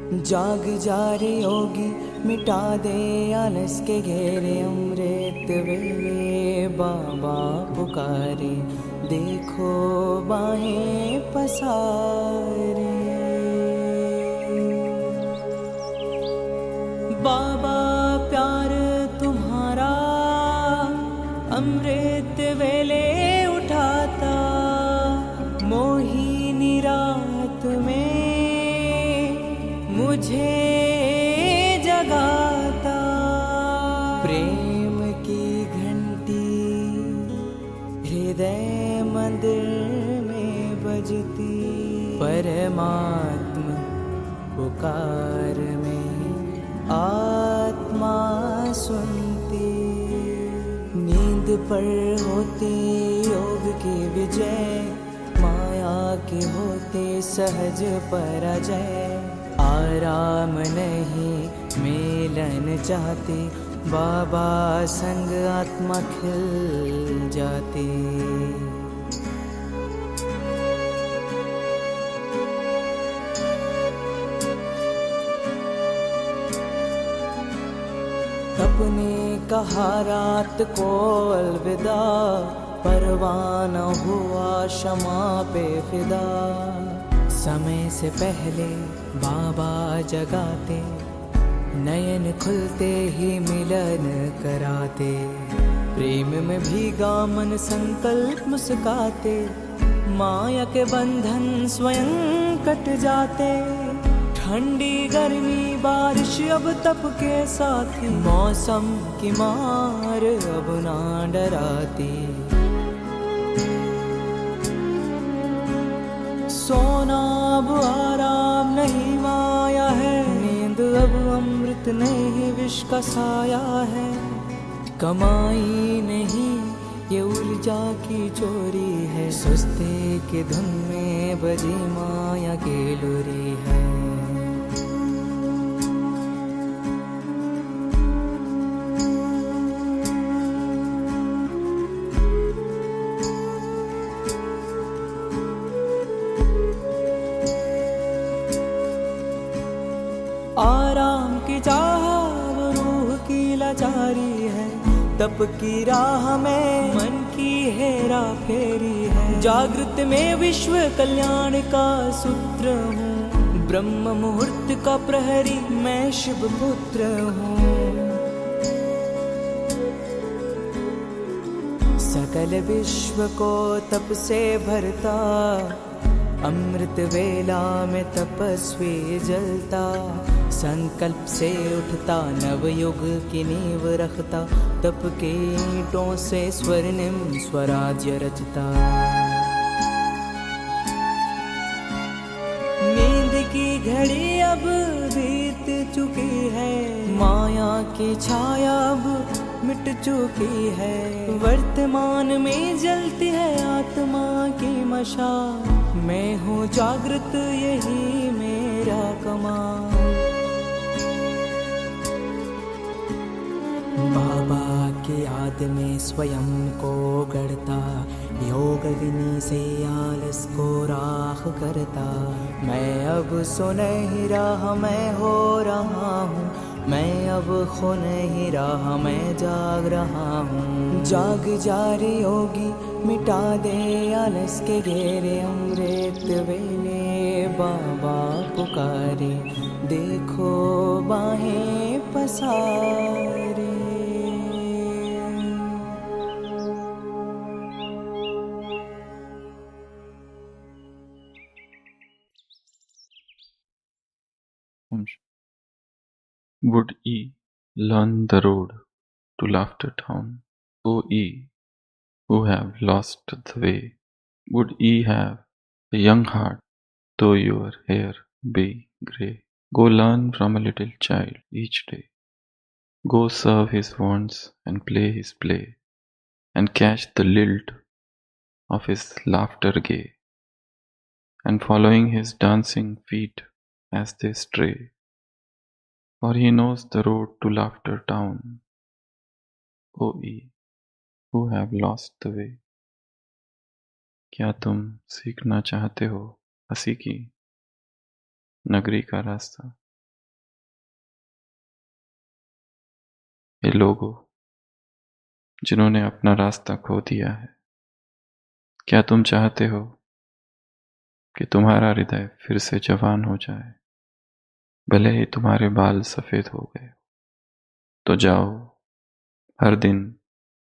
जाग जा रे योगी, मिटा दे आलस के घेरे। अमृत वेले बाबा पुकारे, देखो बाहें पसारे। बाबा प्यार तुम्हारा अमृत वेले उठाता, मोहिनी रात में मुझे जगाता। प्रेम की घंटी हृदय मंदिर में बजती, परमात्मा पुकार में आत्मा सुनती। नींद पर होती योग की विजय, माया के होते सहज पराजय। आराम नहीं मिलन चाहती, बाबा संग आत्मा खिल जाती। अपने कहा रात को अलविदा, परवाना हुआ क्षमा पे फिदा। समय से पहले बाबा जगाते, नयन खुलते ही मिलन कराते। प्रेम में भीगा मन संकल्प मुस्काते, माया के बंधन स्वयं कट जाते। ठंडी गर्मी बारिश अब तप के साथी, मौसम की मार अब ना डराती। सोना अब आराम नहीं माया है, नींद अब अमृत नहीं विष का साया है। कमाई नहीं ये ऊर्जा की चोरी है, सुस्ती की धुन में बजी माया की लुरी है। आराम की चाह वो रूह की लाचारी है, तप की राह में मन की हेरा फेरी है। जागृत में विश्व कल्याण का सूत्र हूँ, ब्रह्म मुहूर्त का प्रहरी मैं शिव पुत्र हूँ। सकल विश्व को तप से भरता, अमृत वेला में तपस्वी जलता। संकल्प से उठता नवयुग की नींव रखता, तप के ईंटों से स्वर्णिम स्वराज्य रचता। नींद की घड़ी अब बीत चुकी है, माया की छाया अब मिट चुकी है। वर्तमान में जलती है आत्मा की मशाल, मैं हूँ जागृत यही मेरा कमाल। बाबा की याद में स्वयं को गढ़ता, योग अग्नि से आलस को राख करता। मैं अब सुनहरी राह मैं हो रहा हूँ, मैं अब खो नहीं रहा मैं जाग रहा हूँ। जाग जा रे योगी, मिटा दे आलस के घेरे। अमृत वेले बाबा पुकारे, देखो बाहें पसारे। Would ye learn the road to Laughter Town, O ye who have lost the way? Would ye have a young heart, though your hair be grey? Go learn from a little child each day. Go serve his wants and play his play, and catch the lilt of his laughter gay, and following his dancing feet as they stray. For he knows the road to Laughter Town, O ye who have lost the way. क्या तुम सीखना चाहते हो हंसी की नगरी का रास्ता? हे लोगों जिन्होंने अपना रास्ता खो दिया है, क्या तुम चाहते हो कि तुम्हारा हृदय फिर से जवान हो जाए, भले ही तुम्हारे बाल सफेद हो गए? तो जाओ, हर दिन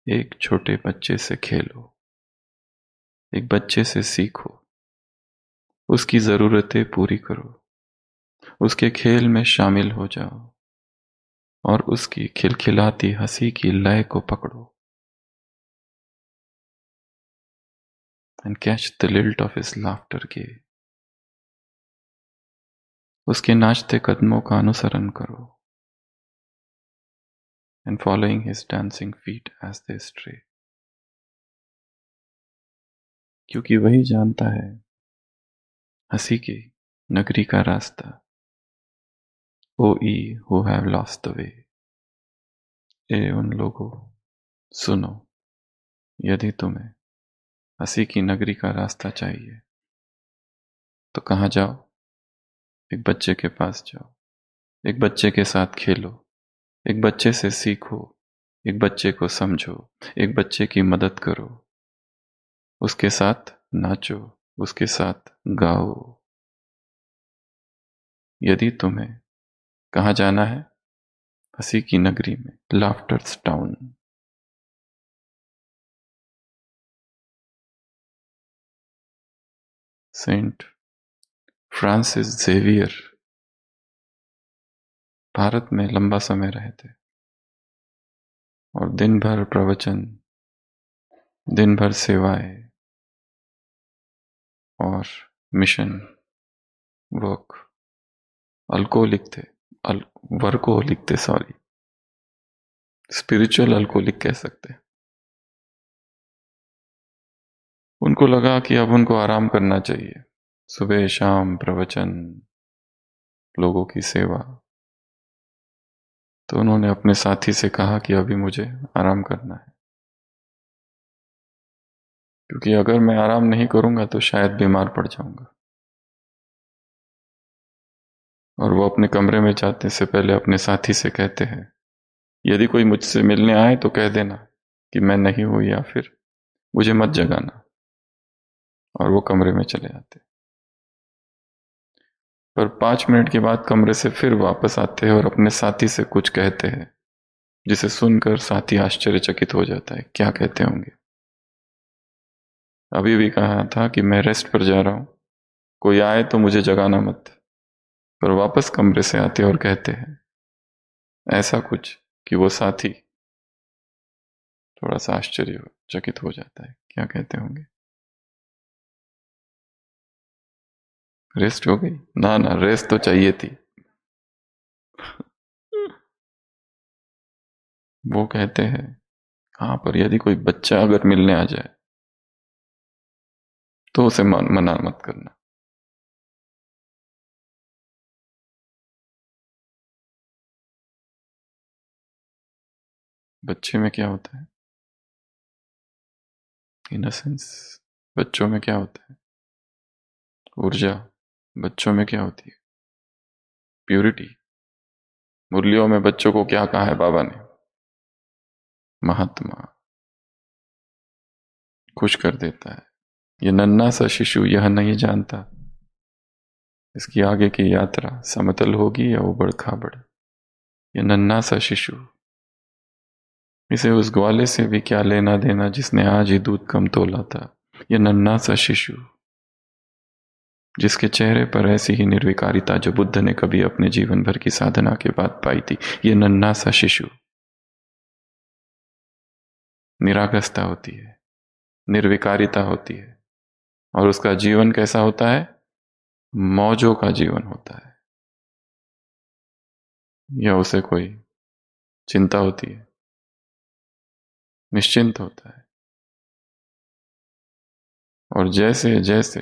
एक छोटे बच्चे से खेलो, एक बच्चे से सीखो, उसकी जरूरतें पूरी करो, उसके खेल में शामिल हो जाओ और उसकी खिलखिलाती हंसी की लय को पकड़ो। And catch the lilt of his laughter के उसके नाचते कदमों का अनुसरण करो। And following his dancing feet as they stray, क्योंकि वही जानता है हंसी की नगरी का रास्ता। ओ ई who have lost the way, ए उन लोगों सुनो, यदि तुम्हें हंसी की नगरी का रास्ता चाहिए तो कहाँ जाओ? एक बच्चे के पास जाओ, एक बच्चे के साथ खेलो, एक बच्चे से सीखो, एक बच्चे को समझो, एक बच्चे की मदद करो, उसके साथ नाचो, उसके साथ गाओ। यदि तुम्हें कहाँ जाना है? हंसी की नगरी में, laughters town. Saint Francis Xavier Bharat में लंबा समय रहे थे और दिन भर प्रवचन, दिन भर सेवाएं और मिशन वर्क, अल्कोहलिक थे, वर्कोहलिक थे, सॉरी, स्पिरिचुअल अल्कोहलिक कह सकते हैं। उनको लगा कि अब उनको आराम करना चाहिए, सुबह शाम प्रवचन, लोगों की सेवा। तो उन्होंने अपने साथी से कहा कि अभी मुझे आराम करना है, क्योंकि अगर मैं आराम नहीं करूंगा तो शायद बीमार पड़ जाऊंगा। और वो अपने कमरे में जाने से पहले अपने साथी से कहते हैं, यदि कोई मुझसे मिलने आए तो कह देना कि मैं नहीं हूं या फिर मुझे मत जगाना। और वो कमरे में चले आते। पर 5 मिनट के बाद कमरे से फिर वापस आते हैं और अपने साथी से कुछ कहते हैं, जिसे सुनकर साथी आश्चर्यचकित हो जाता है। क्या कहते होंगे? अभी भी कहा था कि मैं रेस्ट पर जा रहा हूं, कोई आए तो मुझे जगाना मत। पर वापस कमरे से आते और कहते हैं ऐसा कुछ कि वो साथी थोड़ा सा आश्चर्यचकित हो जाता है। क्या कहते होंगे? रेस्ट हो गई? ना ना, रेस्ट तो चाहिए थी। वो कहते हैं हाँ, पर यदि कोई बच्चा अगर मिलने आ जाए तो उसे मना मत करना। बच्चे में क्या होता है? इनोसेंस। बच्चों में क्या होता है? ऊर्जा। बच्चों में क्या होती है? प्यूरिटी। मुरलियों में बच्चों को क्या कहा है बाबा ने? महात्मा। खुश कर देता है। ये नन्हा सा शिशु यह नहीं जानता इसकी आगे की यात्रा समतल होगी या उबड़ खाबड़। ये नन्हा सा शिशु, इसे उस ग्वाले से भी क्या लेना देना जिसने आज ही दूध कम तोला था। ये नन्हा सा शिशु जिसके चेहरे पर ऐसी ही निर्विकारिता जो बुद्ध ने कभी अपने जीवन भर की साधना के बाद पाई थी। ये नन्हा सा शिशु निरागसता होती है, निर्विकारिता होती है, और उसका जीवन कैसा होता है? मौजों का जीवन होता है। या उसे कोई चिंता होती है? निश्चिंत होता है। और जैसे जैसे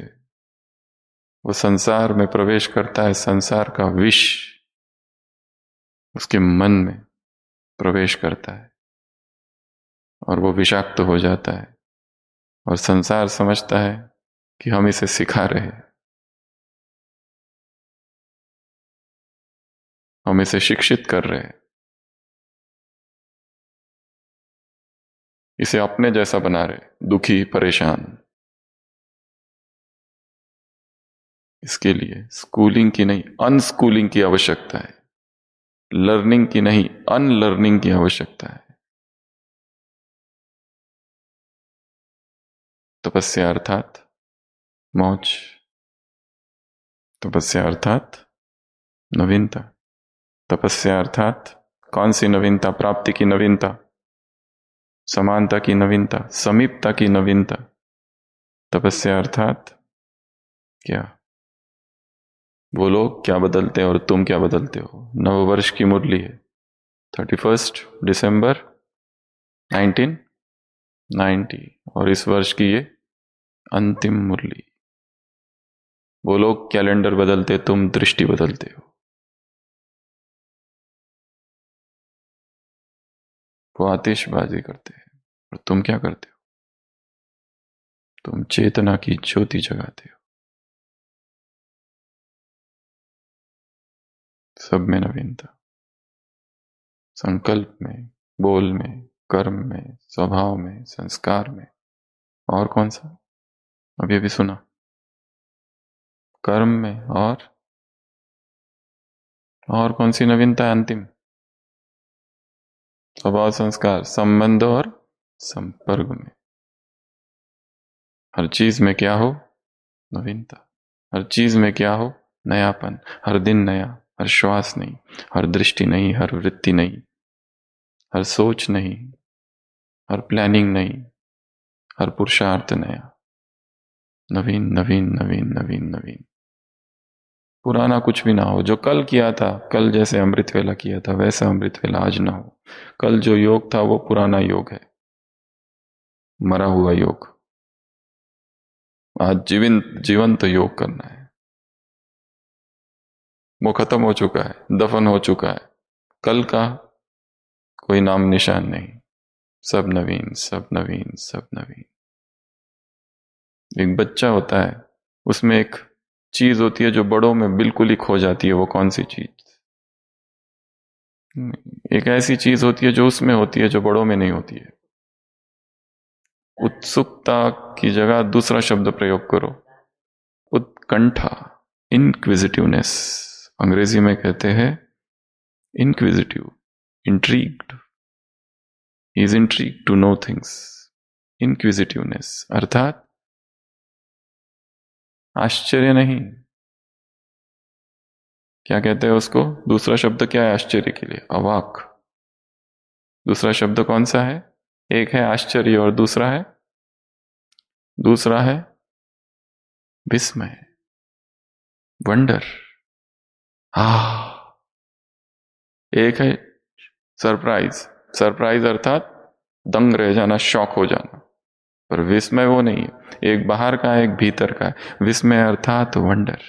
वो संसार में प्रवेश करता है, संसार का विष उसके मन में प्रवेश करता है और वो विषाक्त हो जाता है। और संसार समझता है कि हम इसे सिखा रहे हैं, हम इसे शिक्षित कर रहे हैं। इसे अपने जैसा बना रहे, दुखी परेशान। इसके लिए स्कूलिंग की नहीं अनस्कूलिंग की आवश्यकता है, लर्निंग की नहीं अनलर्निंग की आवश्यकता है। तपस्या अर्थात मौज, तपस्या अर्थात नवीनता, तपस्या अर्थात कौन सी नवीनता? प्राप्ति की नवीनता, समानता की नवीनता, समीपता की नवीनता। तपस्या अर्थात क्या? वो लोग क्या बदलते हैं और तुम क्या बदलते हो। नववर्ष की मुरली है 31 दिसंबर 1990 और इस वर्ष की ये अंतिम मुरली। वो लोग कैलेंडर बदलते, तुम दृष्टि बदलते हो। वो आतिशबाजी करते हैं और तुम क्या करते हो? तुम चेतना की ज्योति जगाते हो। सब में नवीनता, संकल्प में, बोल में, कर्म में, स्वभाव में, संस्कार में। और कौन सा? अभी अभी सुना, कर्म में। और कौन सी नवीनता है अंतिम? स्वभाव, संस्कार, संबंध और संपर्क में। हर चीज में क्या हो? नवीनता। हर चीज में क्या हो? नयापन। हर दिन नया, हर श्वास नहीं, हर दृष्टि नहीं, हर वृत्ति नहीं, हर सोच नहीं, हर प्लानिंग नहीं, हर पुरुषार्थ नया। नवीन नवीन नवीन नवीन नवीन। पुराना कुछ भी ना हो। जो कल किया था, कल जैसे अमृत वेला किया था वैसा अमृत वेला आज ना हो। कल जो योग था वो पुराना योग है, मरा हुआ योग। आज जीवंत योग करना है। वो खत्म हो चुका है, दफन हो चुका है। कल का कोई नाम निशान नहीं। सब नवीन, सब नवीन, सब नवीन। एक बच्चा होता है, उसमें एक चीज होती है जो बड़ों में बिल्कुल ही खो जाती है। वो कौन सी चीज? एक ऐसी चीज होती है जो उसमें होती है जो बड़ों में नहीं होती है। उत्सुकता की जगह दूसरा शब्द प्रयोग करो, उत्कंठा, इनक्विजिटिवनेस। अंग्रेजी में कहते हैं inquisitive, intrigued. He is intrigued to know things. Inquisitiveness अर्थात आश्चर्य नहीं। क्या कहते हैं उसको? दूसरा शब्द क्या है आश्चर्य के लिए? अवाक। दूसरा शब्द कौन सा है? एक है आश्चर्य और दूसरा है विस्मय, वंडर। एक है सरप्राइज। सरप्राइज अर्थात दंग रह जाना, शॉक हो जाना। पर विस्मय वो नहीं है, एक बाहर का है एक भीतर का है। विस्मय अर्थात वंडर।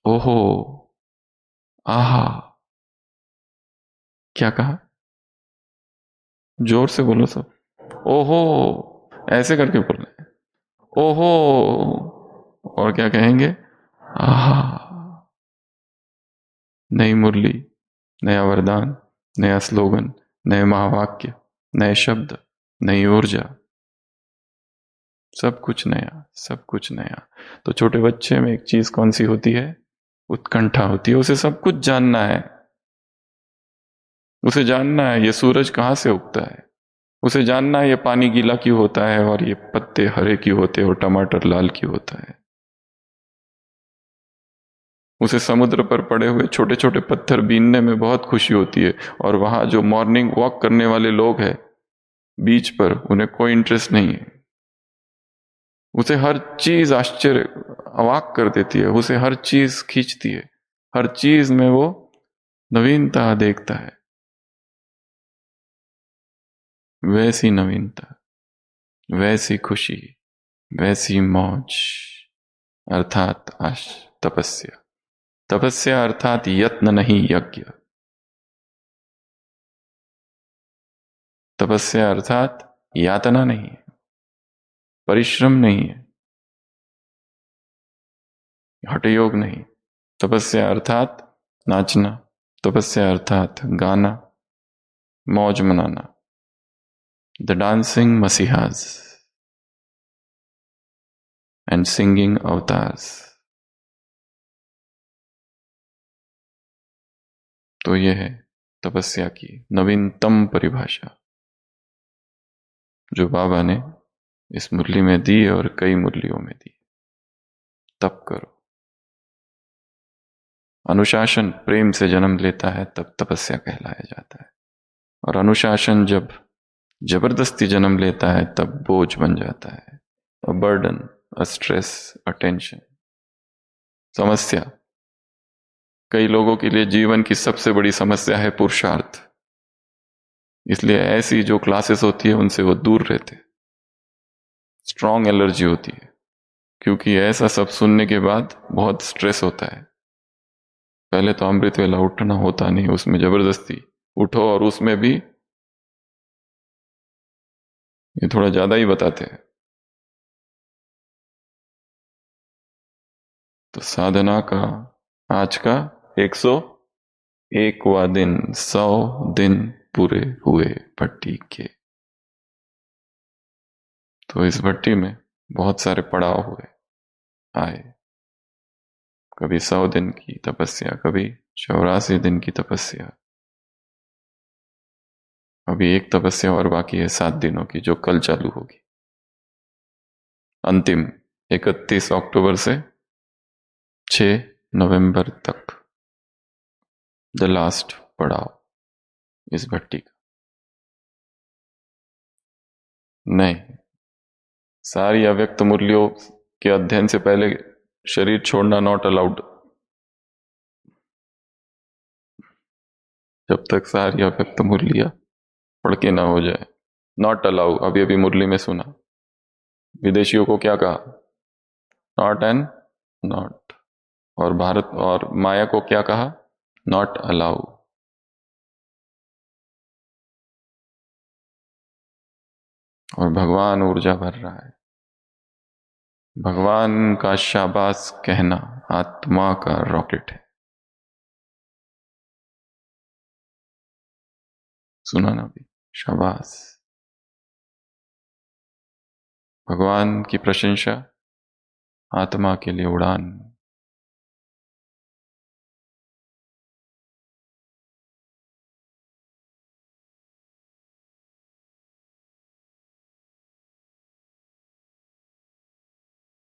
ओहो, आहा। क्या कहा? जोर से बोलो सब। ओहो, ऐसे करके बोलना है। ओहो। और क्या कहेंगे? आहा। नई मुरली, नया वरदान, नया स्लोगन, नए महावाक्य, नए शब्द, नई ऊर्जा। सब कुछ नया, सब कुछ नया। तो छोटे बच्चे में एक चीज कौन सी होती है? उत्कंठा होती है। उसे सब कुछ जानना है। उसे जानना है ये सूरज कहां से उगता है। उसे जानना है ये पानी गीला क्यों होता है और ये पत्ते हरे क्यों होते हैं और टमाटर लाल क्यों होता है। उसे समुद्र पर पड़े हुए छोटे छोटे पत्थर बीनने में बहुत खुशी होती है और वहां जो मॉर्निंग वॉक करने वाले लोग हैं बीच पर, उन्हें कोई इंटरेस्ट नहीं है। उसे हर चीज आश्चर्य, अवाक कर देती है। उसे हर चीज खींचती है। हर चीज में वो नवीनता देखता है। वैसी नवीनता, वैसी खुशी, वैसी मौज अर्थात तपस्या। तपस्या अर्थात यत्न नहीं, यज्ञ। तपस्या अर्थात यातना नहीं है, परिश्रम नहीं है, हठयोग नहीं। तपस्या अर्थात नाचना, तपस्या अर्थात गाना, मौज मनाना। the dancing Masihas and singing avatars. तो यह है तपस्या की नवीनतम परिभाषा जो बाबा ने इस मुरली में दी और कई मुरलियों में दी। तप करो। अनुशासन प्रेम से जन्म लेता है तब तपस्या कहलाया जाता है, और अनुशासन जब जबरदस्ती जन्म लेता है तब बोझ बन जाता है, a burden, a stress, a tension, समस्या। कई लोगों के लिए जीवन की सबसे बड़ी समस्या है पुरुषार्थ, इसलिए ऐसी जो क्लासेस होती है उनसे वो दूर रहते। स्ट्रॉन्ग एलर्जी होती है, क्योंकि ऐसा सब सुनने के बाद बहुत स्ट्रेस होता है। पहले तो अमृत वेला उठना होता नहीं, उसमें जबरदस्ती उठो, और उसमें भी ये थोड़ा ज्यादा ही बताते हैं। तो साधना का आज का 101वां दिन, 100 दिन पूरे हुए भट्टी के। तो इस भट्टी में बहुत सारे पड़ाव हुए आए। कभी 100 दिन की तपस्या, कभी 84 दिन की तपस्या, अभी एक तपस्या और बाकी है 7 दिनों की, जो कल चालू होगी। अंतिम 31 अक्टूबर से 6 नवंबर तक द लास्ट पड़ाव इस भट्टी का। नहीं, सारी अव्यक्त मुरलियों के अध्ययन से पहले शरीर छोड़ना नॉट अलाउड। जब तक सारी अव्यक्त मुरलियां पढ़ के ना हो जाए, नॉट अलाउ। अभी अभी मुरली में सुना, विदेशियों को क्या कहा? Not and not. और भारत और माया को क्या कहा? Not allow. और भगवान ऊर्जा भर रहा है। भगवान का शाबाश कहना आत्मा का रॉकेट है। सुना ना भी? शाबाश। भगवान की प्रशंसा, आत्मा के लिए उड़ान।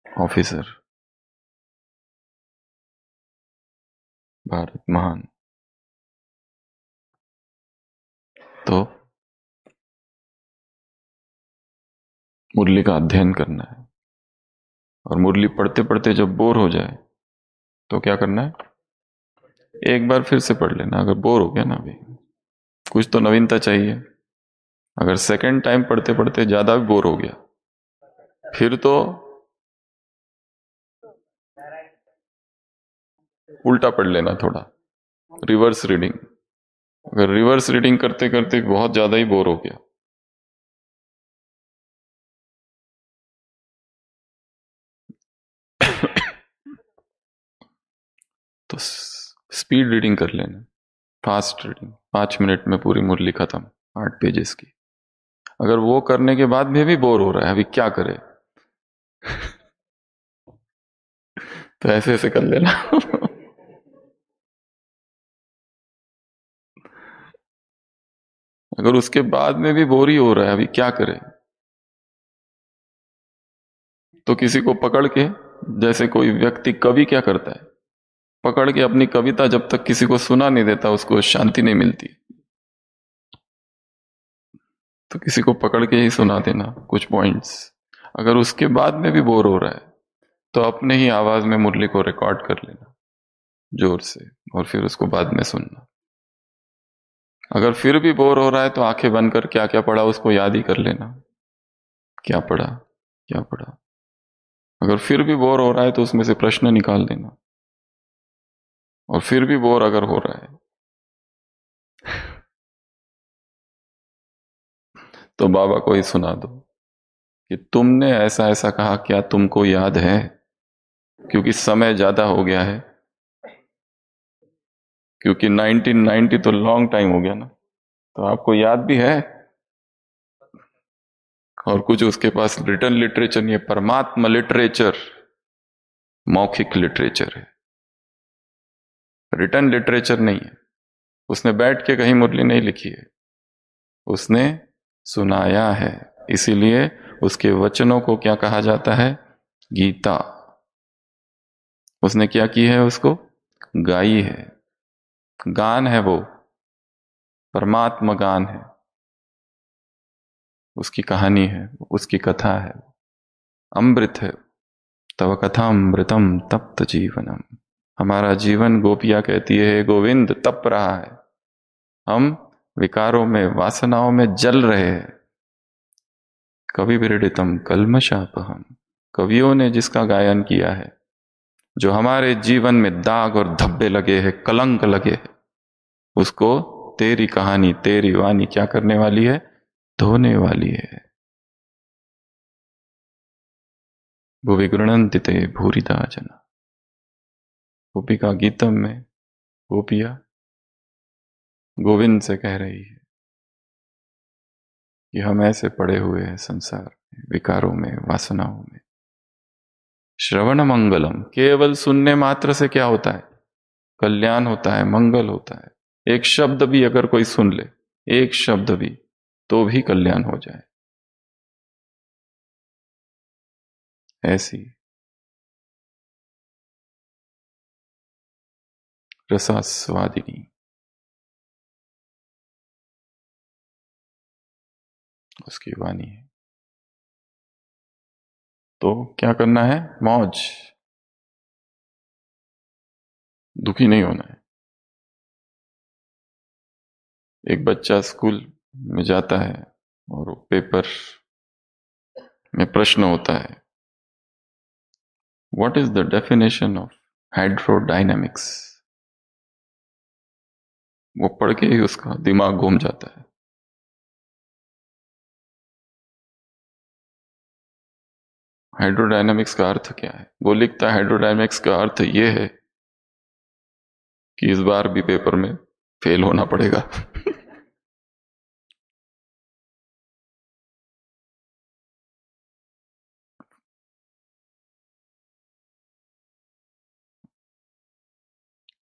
ऑफिसर, भारत महान। तो मुरली का अध्ययन करना है, और मुरली पढ़ते पढ़ते जब बोर हो जाए तो क्या करना है? एक बार फिर से पढ़ लेना। अगर बोर हो गया ना, अभी कुछ तो नवीनता चाहिए। अगर सेकंड टाइम पढ़ते पढ़ते ज्यादा भी बोर हो गया, फिर तो उल्टा पढ़ लेना, थोड़ा रिवर्स रीडिंग। अगर रिवर्स रीडिंग करते करते बहुत ज्यादा ही बोर हो गया, तो स्पीड रीडिंग कर लेना, फास्ट रीडिंग। 5 मिनट में पूरी मुरली खत्म, 8 पेजेस की। अगर वो करने के बाद भी बोर हो रहा है, अभी क्या करे? तो ऐसे ऐसे कर लेना। अगर उसके बाद में भी बोर ही हो रहा है, अभी क्या करे? तो किसी को पकड़ के, जैसे कोई व्यक्ति, कवि क्या करता है, पकड़ के अपनी कविता जब तक किसी को सुना नहीं देता उसको शांति नहीं मिलती। तो किसी को पकड़ के ही सुना देना कुछ पॉइंट्स। अगर उसके बाद में भी बोर हो रहा है तो अपने ही आवाज में मुरली को रिकॉर्ड कर लेना जोर से, और फिर उसको बाद में सुनना। अगर फिर भी बोर हो रहा है तो आंखें बंद कर क्या क्या पढ़ा उसको याद ही कर लेना, क्या पढ़ा क्या पढ़ा। अगर फिर भी बोर हो रहा है तो उसमें से प्रश्न निकाल देना, और फिर भी बोर अगर हो रहा है तो बाबा को ही सुना दो कि तुमने ऐसा ऐसा कहा, क्या तुमको याद है? क्योंकि समय ज्यादा हो गया है, क्योंकि 1990 तो लॉन्ग टाइम हो गया ना, तो आपको याद भी है। और कुछ उसके पास रिटर्न लिटरेचर नहीं है। परमात्मा लिटरेचर मौखिक लिटरेचर है, रिटर्न लिटरेचर नहीं है। उसने बैठ के कहीं मुरली नहीं लिखी है, उसने सुनाया है। इसीलिए उसके वचनों को क्या कहा जाता है? गीता। उसने क्या की है? उसको गाई है। गान है वो, परमात्मा गान है, उसकी कहानी है, उसकी कथा है, अमृत है। तव कथा अमृतम तप्त जीवनम। हमारा जीवन, गोपियां कहती है, गोविंद तप रहा है। हम विकारों में, वासनाओं में जल रहे हैं। कवि विरडितम कल्मषापहम। कवियों ने जिसका गायन किया है, जो हमारे जीवन में दाग और धब्बे लगे हैं, कलंक लगे हैं, उसको तेरी कहानी, तेरी वाणी क्या करने वाली है? धोने वाली है। भुवि गृणन्ति ते भूरिदा जना। गोपिका गीतम में गोपिया गोविंद से कह रही है कि हम ऐसे पड़े हुए हैं संसार में, विकारों में, वासनाओं में। श्रवण मंगलम, केवल सुनने मात्र से क्या होता है? कल्याण होता है, मंगल होता है। एक शब्द भी अगर कोई सुन ले, एक शब्द भी, तो भी कल्याण हो जाए। ऐसी रसास्वादिनी उसकी वाणी है। तो क्या करना है? मौज, दुखी नहीं होना है। एक बच्चा स्कूल में जाता है और पेपर में प्रश्न होता है, what is the definition of hydrodynamics. वो पढ़ के ही उसका दिमाग घूम जाता है। हाइड्रोडायनामिक्स का अर्थ क्या है? वो लिखता है हाइड्रोडायनामिक्स का अर्थ ये है कि इस बार भी पेपर में फेल होना पड़ेगा।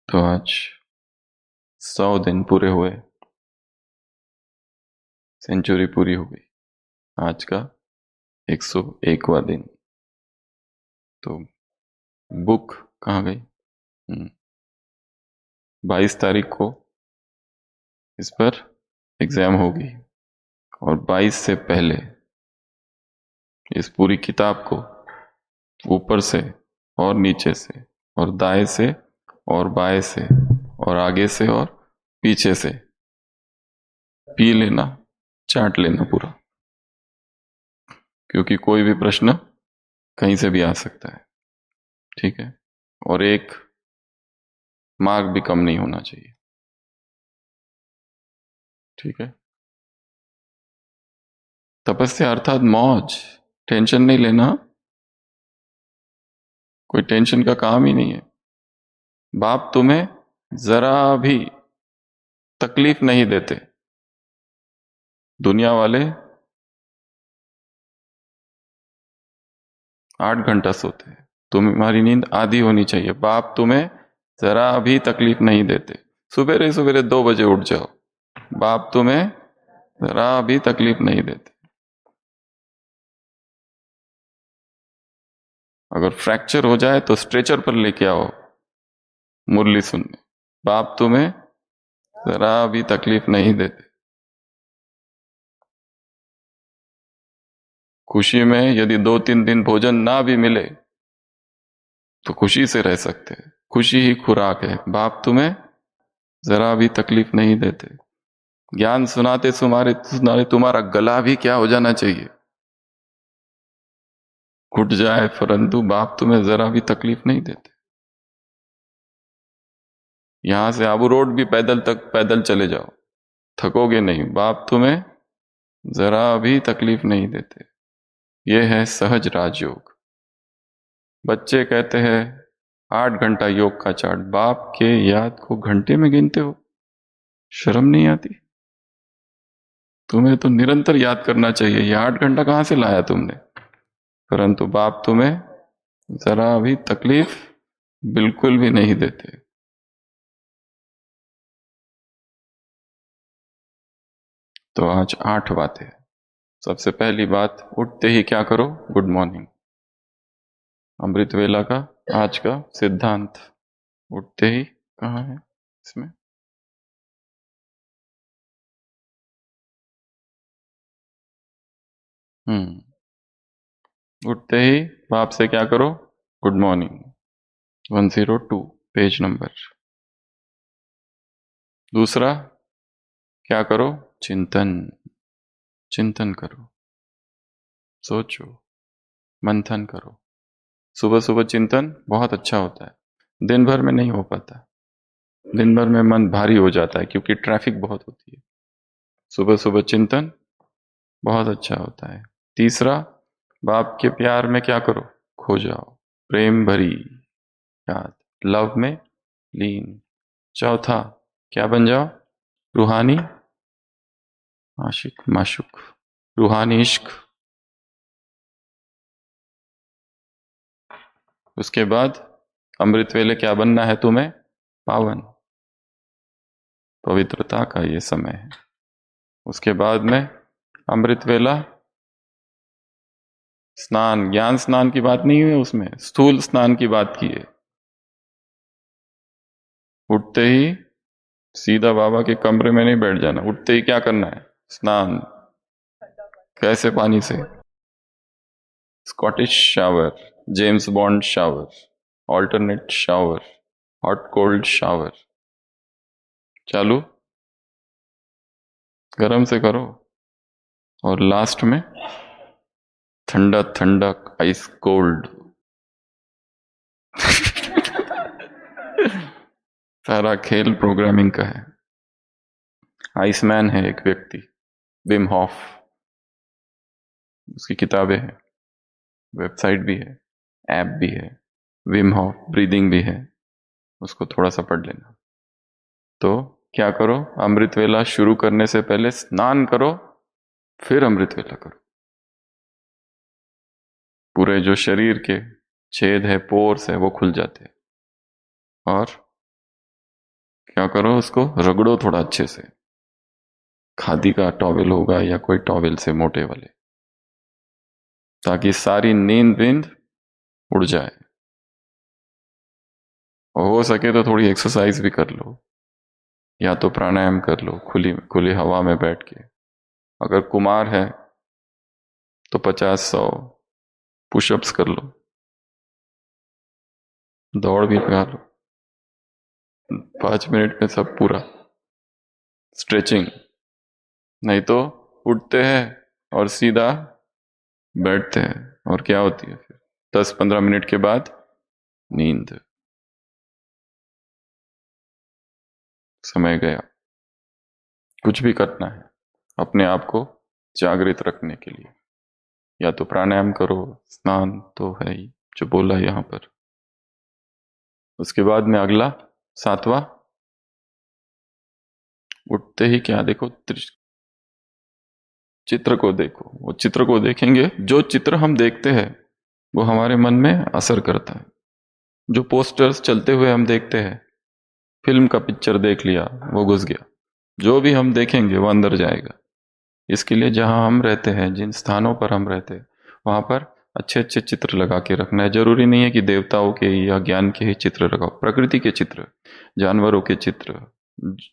तो आज 100 दिन पूरे हुए, सेंचुरी पूरी हो गई। आज का 101वां दिन। तो बुक कहाँ गई? 22 तारीख को इस पर एग्जाम होगी और 22 से पहले इस पूरी किताब को ऊपर से और नीचे से और दाएं से और बाएं से और आगे से और पीछे से पी लेना, चाट लेना पूरा, क्योंकि कोई भी प्रश्न कहीं से भी आ सकता है। ठीक है? और एक मार्क भी कम नहीं होना चाहिए। ठीक है? तपस्या अर्थात मौज, टेंशन नहीं लेना। कोई टेंशन का काम ही नहीं है। बाप तुम्हें जरा भी तकलीफ नहीं देते। दुनिया वाले 8 घंटा सोते हैं, तुम्हारी नींद आधी होनी चाहिए। बाप तुम्हें जरा भी तकलीफ नहीं देते। सवेरे सवेरे 2 बजे उठ जाओ, बाप तुम्हें जरा भी तकलीफ नहीं देते। अगर फ्रैक्चर हो जाए तो स्ट्रेचर पर लेके आओ मुरली सुनने, बाप तुम्हें जरा भी तकलीफ नहीं देते। खुशी में यदि 2-3 दिन भोजन ना भी मिले तो खुशी से रह सकते हैं। खुशी ही खुराक है। बाप तुम्हें जरा भी तकलीफ नहीं देते। ज्ञान सुनाते सुनाते सुनाते तुम्हारा गला भी क्या हो जाना चाहिए? घुट जाए, परंतु बाप तुम्हें जरा भी तकलीफ नहीं देते। यहां से आबू रोड भी पैदल चले जाओ, थकोगे नहीं। बाप तुम्हें जरा भी तकलीफ नहीं देते। यह है सहज राजयोग। बच्चे कहते हैं 8 घंटा योग का चार्ट, बाप के याद को घंटे में गिनते हो। शर्म नहीं आती? तुम्हें तो निरंतर याद करना चाहिए, ये 8 घंटा कहां से लाया तुमने। परंतु बाप तुम्हें जरा भी तकलीफ बिल्कुल भी नहीं देते। तो आज 8 बातें। सबसे पहली बात, उठते ही क्या करो, गुड मॉर्निंग। अमृत वेला का आज का सिद्धांत, उठते ही कहाँ है इसमें, उठते ही बाप से क्या करो, गुड मॉर्निंग। 102 page number. दूसरा क्या करो, चिंतन। चिंतन करो, सोचो, मंथन करो। सुबह सुबह चिंतन बहुत अच्छा होता है, दिन भर में नहीं हो पाता। दिन भर में मन भारी हो जाता है क्योंकि ट्रैफिक बहुत होती है। सुबह सुबह चिंतन बहुत अच्छा होता है। तीसरा, बाप के प्यार में क्या करो, खो जाओ, प्रेम भरी याद, लव में लीन। चौथा, क्या बन जाओ, रूहानी आशिक माशुक, रूहानी इश्क। उसके बाद अमृत वेले क्या बनना है तुम्हें, पावन, पवित्रता का ये समय है। उसके बाद में अमृत वेला स्नान, ज्ञान स्नान की बात नहीं हुई उसमें, स्थूल स्नान की बात की है। उठते ही सीधा बाबा के कमरे में नहीं बैठ जाना, उठते ही क्या करना है, स्नान। कैसे पानी से, Scottish shower, James bond shower, alternate shower, hot cold shower. चालू गरम से करो, और लास्ट में ठंडा ठंडा आइस कोल्ड। सारा खेल प्रोग्रामिंग का है। आइसमैन है एक व्यक्ति, विम हॉफ, उसकी किताबें हैं, वेबसाइट भी है, ऐप भी है, विम हॉफ ब्रीदिंग भी है, उसको थोड़ा सा पढ़ लेना। तो क्या करो, अमृत वेला शुरू करने से पहले स्नान करो, फिर अमृत वेला करो। पूरे जो शरीर के छेद है, पोर्स है, वो खुल जाते हैं। और क्या करो, उसको रगड़ो थोड़ा अच्छे से, खादी का टॉवेल होगा या कोई टॉवेल से मोटे वाले, ताकि सारी नींद बींद उड़ जाए। और हो सके तो थोड़ी एक्सरसाइज भी कर लो, या तो प्राणायाम कर लो खुली खुली हवा में बैठ के। अगर कुमार है तो 50-100 पुशअप्स कर लो, दौड़ भी लगा लो, 5 मिनट में सब पूरा स्ट्रेचिंग। नहीं तो उठते हैं और सीधा बैठते हैं, और क्या होती है फिर 10-15 मिनट के बाद नींद। समय गया। कुछ भी करना है अपने आप को जागृत रखने के लिए, या तो प्राणायाम करो, स्नान तो है ही जो बोला यहां पर। उसके बाद में अगला 7वां, उठते ही क्या देखो, चित्र को देखो। वो चित्र को देखेंगे, जो चित्र हम देखते हैं वो हमारे मन में असर करता है। जो पोस्टर्स चलते हुए हम देखते हैं, फिल्म का पिक्चर देख लिया, वो घुस गया, जो भी हम देखेंगे वो अंदर जाएगा। इसके लिए जहां हम रहते हैं, जिन स्थानों पर हम रहते हैं, वहां पर अच्छे अच्छे चित्र लगा के रखना है। जरूरी नहीं है कि देवताओं के या ज्ञान के ही चित्र लगाओ, प्रकृति के चित्र, जानवरों के चित्र,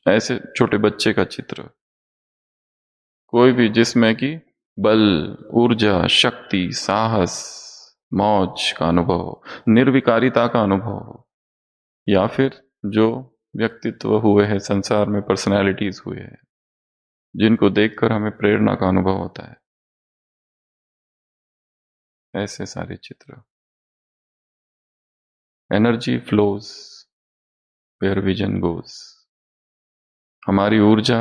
ऐसे छोटे बच्चे का चित्र, कोई भी जिसमें कि बल, ऊर्जा, शक्ति, साहस, मौज का अनुभव हो, निर्विकारिता का अनुभव हो, या फिर जो व्यक्तित्व हुए हैं संसार में, पर्सनैलिटीज हुए हैं, जिनको देखकर हमें प्रेरणा का अनुभव होता है, ऐसे सारे चित्र। Energy flows where vision goes. हमारी ऊर्जा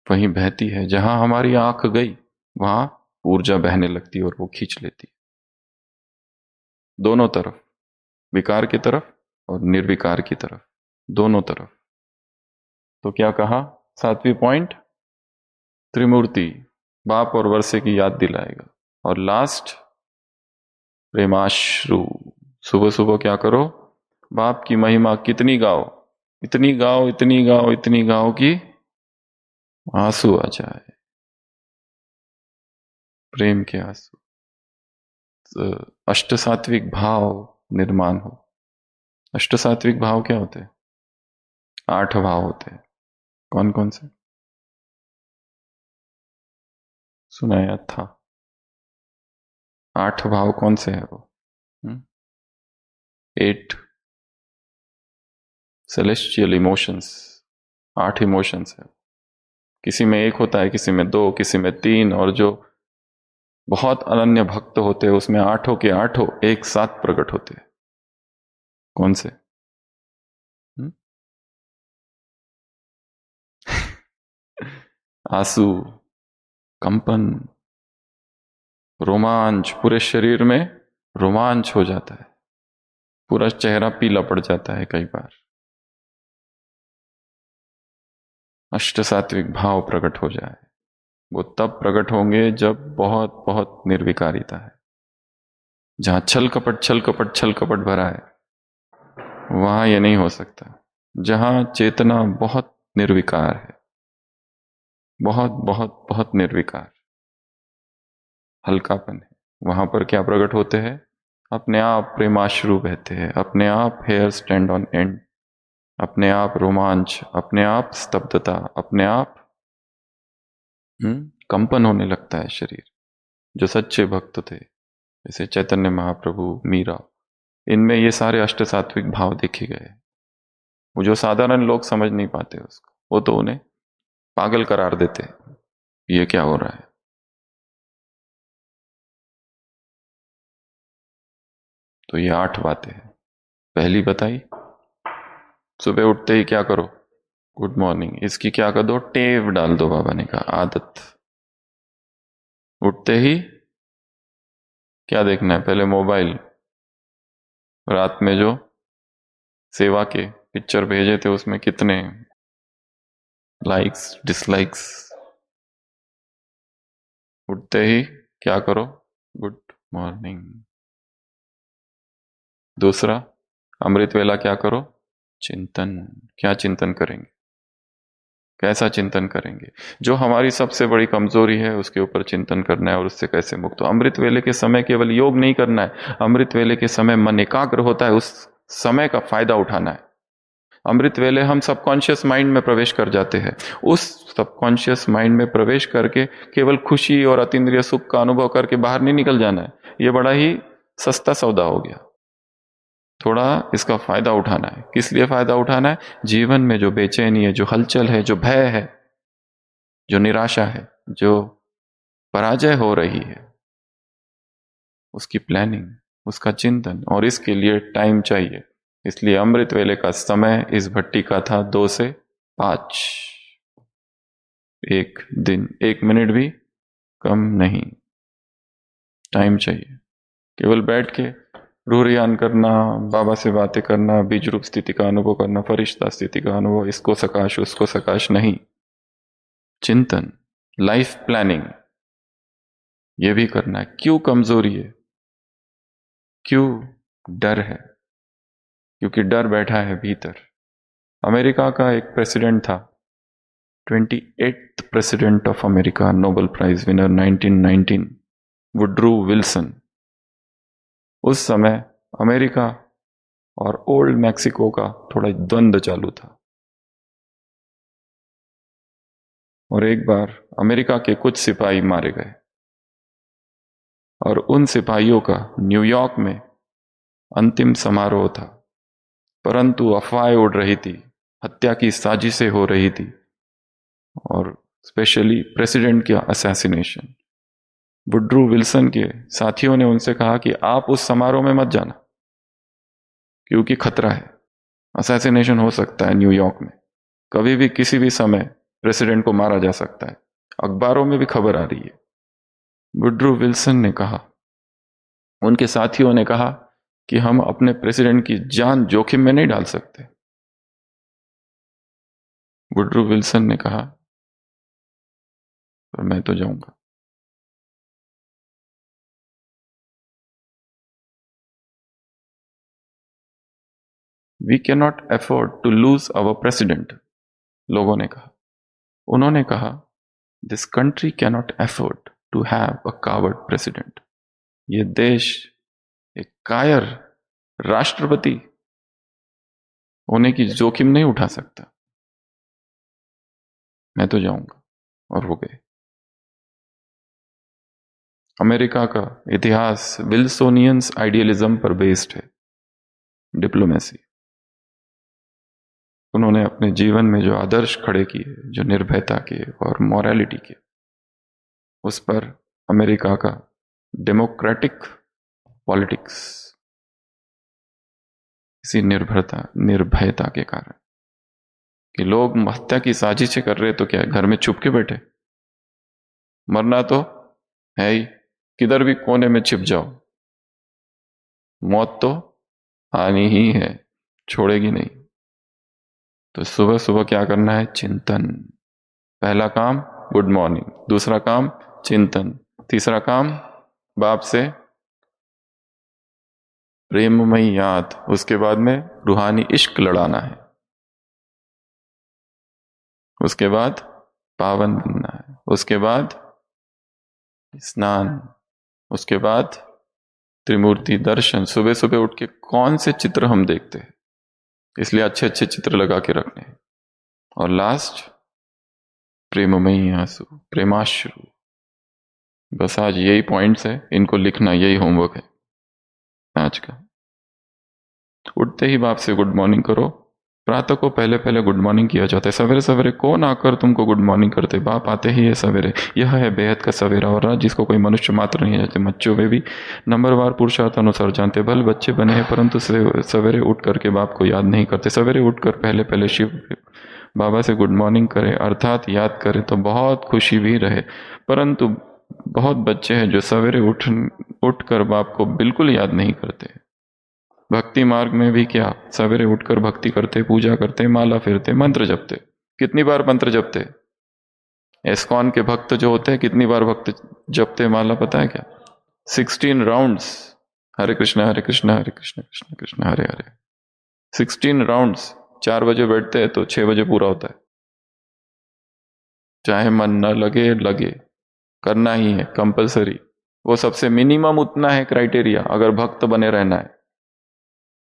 वहीं बहती है, जहां हमारी आंख गई वहां ऊर्जा बहने लगती है और वो खींच लेती है, दोनों तरफ, विकार की तरफ और निर्विकार की तरफ, दोनों तरफ। तो क्या कहा 7वीं पॉइंट, त्रिमूर्ति बाप और वर्षे की याद दिलाएगा। और लास्ट प्रेमाश्रु, सुबह सुबह क्या करो, बाप की महिमा कितनी गाओ, इतनी गाओ, इतनी गाओ, इतनी गाओ कि आंसू आ जाए, प्रेम के आंसू। अष्ट सात्विक भाव निर्माण हो। अष्ट सात्विक भाव क्या होते हैं? 8 भाव होते हैं। कौन कौन से सुनाया था? 8 भाव कौन से है वो? 8 सेलेस्टियल इमोशंस, 8 इमोशंस है। किसी में 1 होता है, किसी में 2, किसी में 3, और जो बहुत अनन्य भक्त होते हैं उसमें 8 के 8 एक साथ प्रकट होते हैं। कौन से? आंसू, कंपन, रोमांच, पूरे शरीर में रोमांच हो जाता है, पूरा चेहरा पीला पड़ जाता है कई बार। अष्ट सात्विक भाव प्रकट हो जाए, वो तब प्रकट होंगे जब बहुत बहुत निर्विकारिता है। जहां छल कपट भरा है वहां यह नहीं हो सकता। जहां चेतना बहुत निर्विकार है, बहुत बहुत बहुत निर्विकार, हल्कापन है, वहां पर क्या प्रकट होते हैं? अपने आप प्रेमाश्रु बहते हैं, अपने आप हेयर स्टैंड ऑन एंड, अपने आप रोमांच, अपने आप स्तब्धता, अपने आप कंपन होने लगता है शरीर। जो सच्चे भक्त थे जैसे चैतन्य महाप्रभु, मीरा, इनमें ये सारे अष्ट सात्विक भाव देखे गए। वो जो साधारण लोग समझ नहीं पाते उसको, वो तो उन्हें पागल करार देते, ये क्या हो रहा है। तो ये 8 बातें हैं। पहली बताई, सुबह उठते ही क्या करो? Good morning. इसकी क्या कर दो? टेव डाल दो, बाबा ने कहा, आदत। उठते ही क्या देखना है? पहले मोबाइल। रात में जो सेवा के पिक्चर भेजे थे उसमें कितने लाइक्स, डिसलाइक्स। उठते ही क्या करो? Good morning. दूसरा, अमृत वेला क्या करो? चिंतन। क्या चिंतन करेंगे? कैसा चिंतन करेंगे? जो हमारी सबसे बड़ी कमजोरी है उसके ऊपर चिंतन करना है और उससे कैसे मुक्त हो। अमृत वेले के समय केवल योग नहीं करना है, अमृत वेले के समय मन एकाग्र होता है, उस समय का फायदा उठाना है। अमृत वेले हम सबकॉन्शियस माइंड में प्रवेश कर जाते हैं, उस सबकॉन्शियस माइंड में प्रवेश करके केवल खुशी और अतीन्द्रिय सुख का अनुभव करके बाहर नहीं निकल जाना है। यह बड़ा ही सस्ता सौदा हो गया। थोड़ा इसका फायदा उठाना है। किस लिए फायदा उठाना है? जीवन में जो बेचैनी है, जो हलचल है, जो भय है, जो निराशा है, जो पराजय हो रही है, उसकी प्लानिंग, उसका चिंतन, और इसके लिए टाइम चाहिए। इसलिए अमृत वेले का समय इस भट्टी का था 2 से 5। 1 दिन 1 मिनट भी कम नहीं, टाइम चाहिए। केवल बैठ के रूहरियान करना, बाबा से बातें करना, बीज रूप स्थिति का अनुभव करना, फरिश्ता स्थिति का अनुभव, इसको सकाश उसको सकाश नहीं, चिंतन, लाइफ प्लानिंग, यह भी करना है। क्यों कमजोरी है? क्यों डर है? क्योंकि डर बैठा है भीतर। अमेरिका का एक प्रेसिडेंट था, 28th president of America, Nobel prize winner 1919, Woodrow Wilson. उस समय अमेरिका और ओल्ड मैक्सिको का थोड़ा द्वंद्व चालू था, और एक बार अमेरिका के कुछ सिपाही मारे गए, और उन सिपाहियों का न्यूयॉर्क में अंतिम समारोह था। परंतु अफवाहें उड़ रही थी, हत्या की साजिशें हो रही थी, और स्पेशली प्रेसिडेंट का असैसिनेशन। वुड्रो विल्सन के साथियों ने उनसे कहा कि आप उस समारोह में मत जाना, क्योंकि खतरा है, असैसिनेशन हो सकता है न्यूयॉर्क में, कभी भी किसी भी समय प्रेसिडेंट को मारा जा सकता है, अखबारों में भी खबर आ रही है। वुड्रो विल्सन ने कहा, उनके साथियों ने कहा कि हम अपने प्रेसिडेंट की जान जोखिम में नहीं डाल सकते। वुड्रो विल्सन ने कहा, पर मैं तो जाऊंगा। We can not afford to lose our president, लोगों ने कहा। उन्होंने कहा, this country cannot afford to have a coward president. ये देश एक कायर राष्ट्रपति होने की जोखिम नहीं उठा सकता। मैं तो जाऊंगा। और वो गए। अमेरिका का इतिहास विल्सोनियंस आइडियलिज्म पर बेस्ड है, डिप्लोमेसी। उन्होंने अपने जीवन में जो आदर्श खड़े किए, जो निर्भयता के और मॉरलिटी के, उस पर अमेरिका का डेमोक्रेटिक पॉलिटिक्स इसी निर्भयता के कारण कि लोग हत्या की साजिशें कर रहे तो क्या घर में छुप के बैठे? मरना तो है ही, किधर भी कोने में छिप जाओ, मौत तो आनी ही है, छोड़ेगी नहीं। तो सुबह सुबह क्या करना है? चिंतन। पहला काम गुड मॉर्निंग, दूसरा काम चिंतन, तीसरा काम बाप से प्रेममयी याद, उसके बाद में रूहानी इश्क लड़ाना है, उसके बाद पावन बनना है, उसके बाद स्नान, उसके बाद त्रिमूर्ति दर्शन। सुबह सुबह उठ के कौन से चित्र हम देखते हैं, इसलिए अच्छे अच्छे चित्र लगा के रखने हैं। और लास्ट प्रेममयी आंसू, प्रेमाश्रु। बस आज यही पॉइंट्स है, इनको लिखना, यही होमवर्क है आज का। उठते ही बाप से गुड मॉर्निंग करो। प्रातः को पहले पहले गुड मॉर्निंग किया जाता है। सवेरे सवेरे कौन आकर तुमको गुड मॉर्निंग करते? बाप आते ही है सवेरे। यह है बेहद का सवेरा और रात, जिसको कोई मनुष्य मात्र नहीं जानते। बच्चों में भी नंबरवार पुरुषार्थ अनुसार जानते। भले बच्चे बने हैं परंतु सवेरे उठ करके बाप को याद नहीं करते। सवेरे उठकर पहले पहले शिव बाबा से गुड मॉर्निंग करें, अर्थात याद करें तो बहुत खुशी भी रहे। परंतु बहुत बच्चे हैं जो सवेरे उठकर बाप को बिल्कुल याद नहीं करते। भक्ति मार्ग में भी क्या, सवेरे उठकर भक्ति करते, पूजा करते, माला फेरते, मंत्र जपते। कितनी बार मंत्र जपते? एस्कॉन के भक्त जो होते हैं कितनी बार भक्त जपते माला, पता है क्या? 16 राउंड्स। हरे कृष्णा कृष्ण कृष्ण कृष्ण हरे हरे। 16 राउंड्स। 4 बजे बैठते हैं तो 6 बजे पूरा होता है। चाहे मन न लगे, लगे, करना ही है, कंपलसरी। वो सबसे मिनिमम उतना है क्राइटेरिया, अगर भक्त बने रहना है।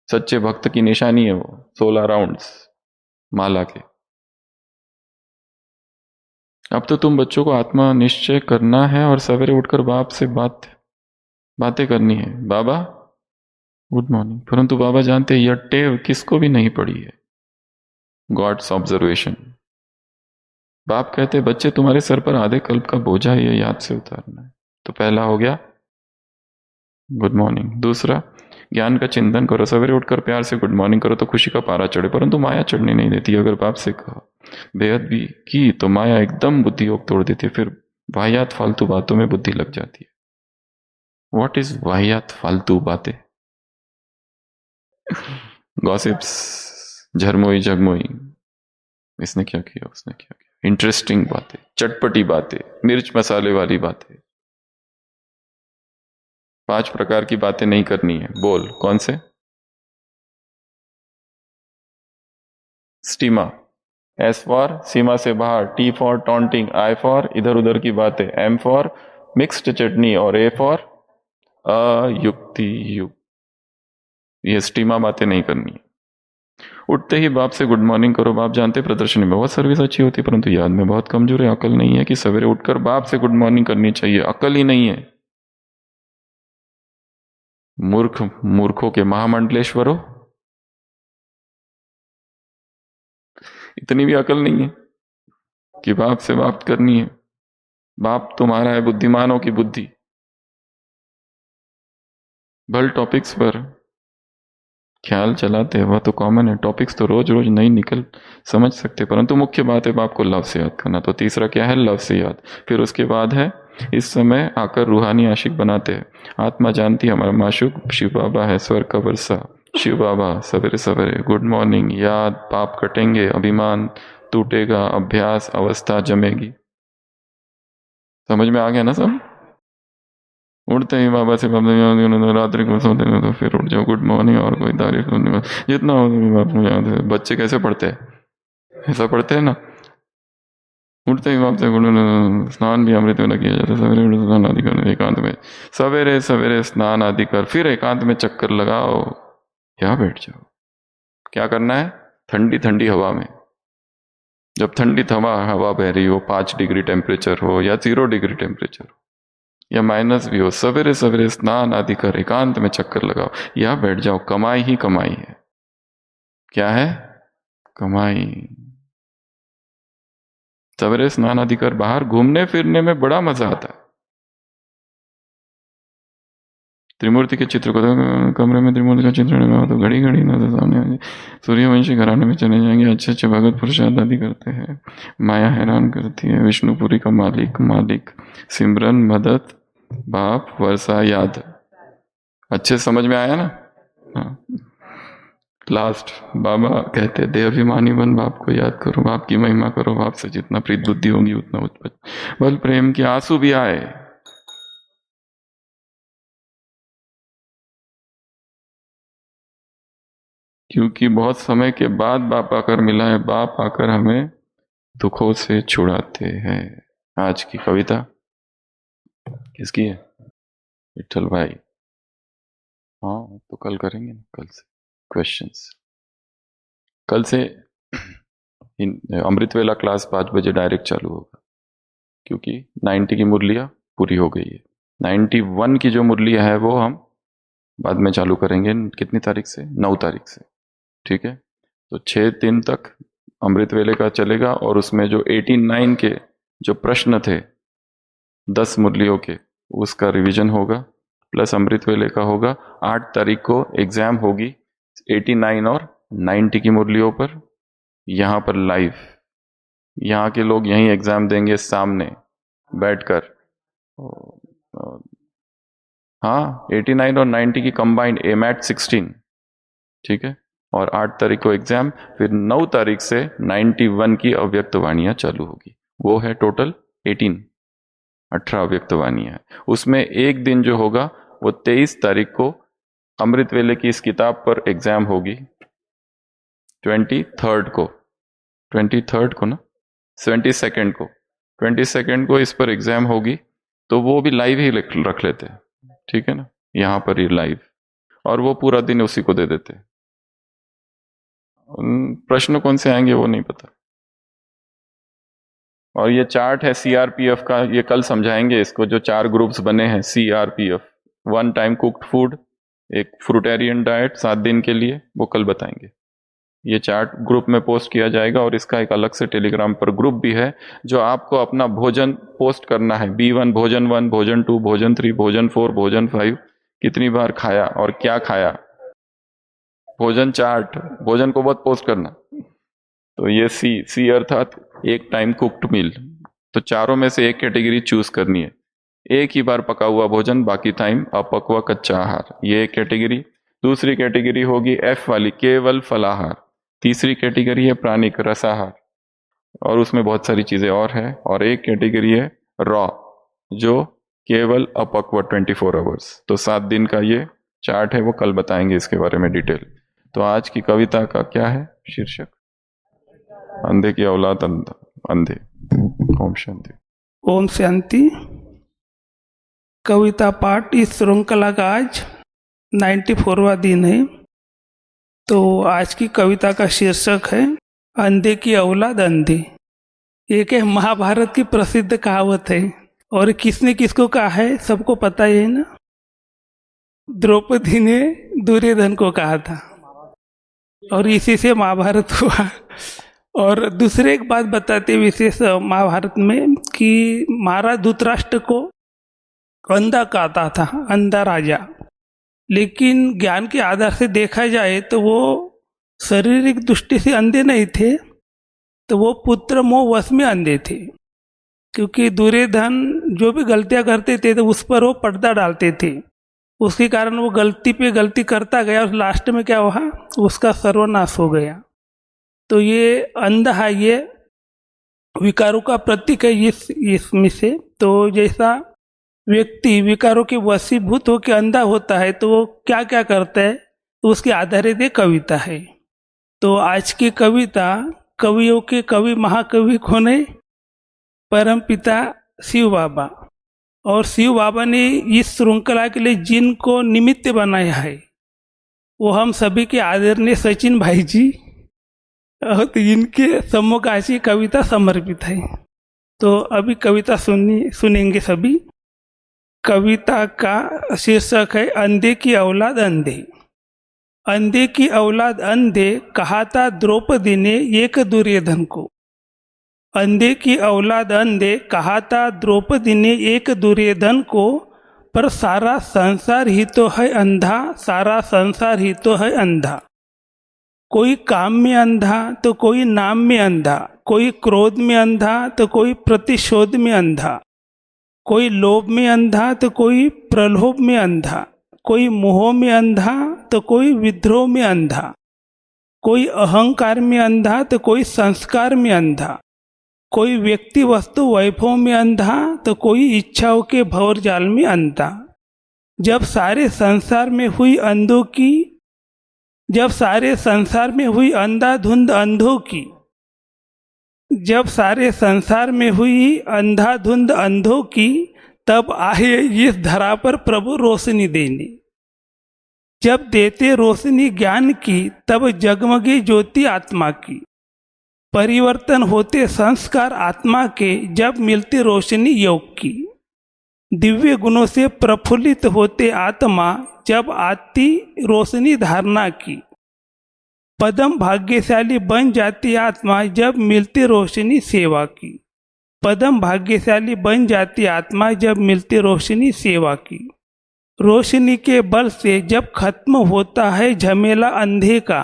सच्चे भक्त की निशानी है वो 16 राउंड्स माला के। अब तो तुम बच्चों को आत्मा निश्चय करना है और सवेरे उठकर बाप से बातें करनी है। बाबा गुड मॉर्निंग। परंतु बाबा जानते हैं यह टेव किसको भी नहीं पड़ी है। God's observation. बाप कहते बच्चे तुम्हारे सर पर आधे कल्प का बोझा है, यह याद से उतारना है। तो पहला हो गया गुड मॉर्निंग। दूसरा ज्ञान का चिंतन करो। सवेरे उठकर प्यार से गुड मॉर्निंग करो तो खुशी का पारा चढ़े। परंतु माया चढ़ने नहीं देती। अगर बाप से कहा बेहद भी की तो माया एकदम बुद्धि योग तोड़ देती है। फिर वाहियात फालतू बातों में बुद्धि लग जाती है। व्हाट इज वाहियात फालतू बातें? गॉसिप्स, झरमोई झगमोई, इसने क्या किया, उसने क्या किया, इंटरेस्टिंग बातें, चटपटी बातें, मिर्च मसाले वाली बातें। 5 प्रकार की बातें नहीं करनी है। बोल कौन से? स्टीमा, एस फॉर सीमा से बाहर, T for taunting, I for इधर उधर की बातें, एम फॉर मिक्स्ड चटनी और ए फॉर अयुक्ति युक्त। ये स्टीमा बातें नहीं करनी है। उठते ही बाप से गुड मॉर्निंग करो। बाप जानते प्रदर्शनी में बहुत सर्विस अच्छी होती परंतु याद में बहुत कमजोर है। अकल नहीं है कि सवेरे उठकर बाप से गुड मॉर्निंग करनी चाहिए। अकल ही नहीं है। मूर्खों के महामंडलेश्वरों, इतनी भी अकल नहीं है कि बाप से बात करनी है। बाप तुम्हारा है बुद्धिमानों की बुद्धि। भल टॉपिक्स पर ख्याल चलाते हैं वह तो कॉमन है। टॉपिक्स तो रोज रोज नहीं निकल समझ सकते परंतु मुख्य बात है बाप को लव से याद करना। तो तीसरा क्या है? लव से याद। फिर उसके बाद है इस समय आकर रूहानी आशिक बनाते हैं। आत्मा जानती है हमारा माशूक शिव बाबा है, स्वर्ग का वर्षा शिव बाबा। सवेरे सवेरे गुड मॉर्निंग, याद, पाप कटेंगे, अभिमान टूटेगा, अभ्यास अवस्था जमेगी। समझ में आ गया ना सब? उठते ही बाबा से बाबा रात्रि को सोते हैं तो फिर उठ जाओ, गुड मॉर्निंग और कोई तारीफ सुनने का जितना हो बापू याद है। बच्चे कैसे पढ़ते हैं? ऐसा पढ़ते हैं ना, उठते ही बाप से स्नान भी अमृत वेला किया जाता है, सवेरे स्नान आदि कर एकांत में, सवेरे सवेरे स्नान आदि कर फिर एकांत में चक्कर लगाओ या बैठ जाओ। क्या करना है? ठंडी ठंडी हवा में, जब ठंडी हवा बह रही हो, 5 डिग्री टेम्परेचर हो या 0 डिग्री टेम्परेचर हो या माइनस भी हो, सवेरे सवेरे स्नान आदि कर एकांत में चक्कर लगाओ या बैठ जाओ। कमाई ही कमाई है। क्या है? कमाई। सवेरे स्नान आदि कर बाहर घूमने फिरने में बड़ा मजा आता है। त्रिमूर्ति के चित्र को कमरे में त्रिमूर्ति का चित्र लगा तो घड़ी घड़ी नजर सामने आ जाए। सूर्यवंशी घराने में चले जाएंगे, अच्छे अच्छे भगत पुरुषार्थ आदि करते हैं। माया हैरान करती है। विष्णुपुरी का मालिक सिमरन मदद बाप वर्षा याद। अच्छे समझ में आया ना? हाँ। लास्ट बाबा कहते देहाभिमानी बन, बाप को याद करो, बाप की महिमा करो, बाप से जितना प्रीत बुद्धि होगी उतना उत्पन्न बल प्रेम के आंसू भी आए। क्योंकि बहुत समय के बाद बाप आकर मिला है, बाप आकर हमें दुखों से छुड़ाते हैं। आज की कविता किसकी है? विठल भाई। हाँ तो कल करेंगे ना, कल से क्वेश्चंस। कल से अमृत वेला क्लास 5 बजे डायरेक्ट चालू होगा, क्योंकि 90 की मुरलियाँ पूरी हो गई है। 91 की जो मुरलियाँ है वो हम बाद में चालू करेंगे। कितनी तारीख से? 9 तारीख से। ठीक है, तो 6 दिन तक अमृत वेले का चलेगा और उसमें जो 89 के जो प्रश्न थे 10 मुरलियों के, उसका रिवीजन होगा, प्लस अमृत वेले का होगा। 8 तारीख को एग्जाम होगी 89 और 90 की मुरलियों पर, यहाँ पर लाइव। यहाँ के लोग यहीं एग्जाम देंगे सामने बैठकर। हाँ, 89 और 90 की कंबाइंड एमैट 16। ठीक है, और 8 तारीख को एग्जाम, फिर 9 तारीख से 91 की अव्यक्त वाणियां चालू होगी। वो है टोटल 18 अव्यक्त वाणियां है। उसमें एक दिन जो होगा वो 23 तारीख को अमृत वेले की इस किताब पर एग्जाम होगी। 23rd को, 23rd को ना, 22nd को, 22nd को इस पर एग्जाम होगी। तो वो भी लाइव ही रख लेते हैं, ठीक है ना, यहाँ पर ही लाइव, और वो पूरा दिन उसी को दे देते हैं। प्रश्न कौन से आएंगे वो नहीं पता। और ये चार्ट है सीआरपीएफ का, ये कल समझाएंगे इसको। जो 4 ग्रुप्स बने हैं सीआरपीएफ, 1 टाइम कुक्ड फूड, एक फ्रूटेरियन डाइट 7 दिन के लिए, वो कल बताएंगे। ये चार्ट ग्रुप में पोस्ट किया जाएगा, और इसका एक अलग से टेलीग्राम पर ग्रुप भी है जो आपको अपना भोजन पोस्ट करना है। B1 भोजन 1, भोजन 2, भोजन 3, भोजन 4, भोजन 5, कितनी बार खाया और क्या खाया, भोजन चार्ट, भोजन को बहुत पोस्ट करना। तो ये सी अर्थात एक टाइम कुक्ड मील। तो चारों में से एक कैटेगरी चूज करनी है। एक ही बार पका हुआ भोजन, बाकी टाइम अपक्वा कच्चा आहार, ये एक कैटेगरी। दूसरी कैटेगरी होगी F वाली, केवल फलाहार। तीसरी कैटेगरी है प्राणिक रसाहार, और उसमें बहुत सारी चीजें और है। और एक कैटेगरी है रॉ, जो केवल अपक्वा 24 आवर्स। तो 7 दिन का ये चार्ट है, वो कल बताएंगे इसके बारे में डिटेल। तो आज की कविता का क्या है शीर्षक? अंधे की औलाद अंधे। ओम शांति। ओम शांति। कविता पाठ इस श्रृंखला का आज 94वां दिन है। तो आज की कविता का शीर्षक है अंधे की औलाद अंधे। एक है महाभारत की प्रसिद्ध कहावत है, और किसने किसको कहा है सबको पता है ना। द्रौपदी ने दुर्योधन को कहा था, और इसी से महाभारत हुआ। और दूसरे एक बात बताते विशेष महाभारत में कि महाराज धृतराष्ट्र को अंधा कहता था, अंधा राजा। लेकिन ज्ञान के आधार से देखा जाए तो वो शारीरिक दृष्टि से अंधे नहीं थे, तो वो पुत्र मोह वश में अंधे थे। क्योंकि दुर्योधन जो भी गलतियां करते थे तो उस पर वो पर्दा डालते थे, उसके कारण वो गलती पे गलती करता गया, और लास्ट में क्या हुआ, उसका सर्वनाश हो गया। तो ये अंधा है ये, विकारों का प्रतीक है इसमें से। तो जैसा व्यक्ति विकारों के वशीभूत होकर अंधा होता है तो वो क्या क्या करता है, तो उसके आधारित एक कविता है। तो आज की कविता कवियों के कवि महाकवि कौन है? परम पिता शिव बाबा। और शिव बाबा ने इस श्रृंखला के लिए जिनको निमित्त बनाया है वो हम सभी के आदरणीय सचिन भाई जी, और तो इनके सम्मुख आज की कविता समर्पित है। तो अभी कविता सुनेंगे सभी। कविता का शीर्षक है अंधे की औलाद अंधे। अंधे की औलाद अंधे कहा था द्रौपदी ने एक दुर्योधन को। अंधे की औलाद अंधे कहा था द्रौपदी ने एक दुर्योधन को, पर सारा संसार ही तो है अंधा, सारा संसार ही तो है अंधा। कोई काम में अंधा तो कोई नाम में अंधा, कोई क्रोध में अंधा तो कोई प्रतिशोध में अंधा, कोई लोभ में अंधा तो कोई प्रलोभ में अंधा, कोई मोह में अंधा तो कोई विद्रोह में अंधा, कोई अहंकार में अंधा तो कोई संस्कार में अंधा, कोई व्यक्ति वस्तु वैभव में अंधा तो कोई इच्छाओं के भंवरजाल में अंधा। जब सारे संसार में हुई अंधाधुंध अंधों की, जब सारे संसार में हुई अंधाधुंध अंधों की, तब आए इस धरा पर प्रभु रोशनी देने। जब देते रोशनी ज्ञान की, तब जगमगे ज्योति आत्मा की। परिवर्तन होते संस्कार आत्मा के, जब मिलती रोशनी योग की। दिव्य गुणों से प्रफुल्लित होते आत्मा, जब आती रोशनी धारणा की। पदम भाग्यशाली बन जाती आत्मा, जब मिलती रोशनी सेवा की। पदम भाग्यशाली बन जाती आत्मा, जब मिलती रोशनी सेवा की। रोशनी के बल से जब खत्म होता है झमेला अंधे का,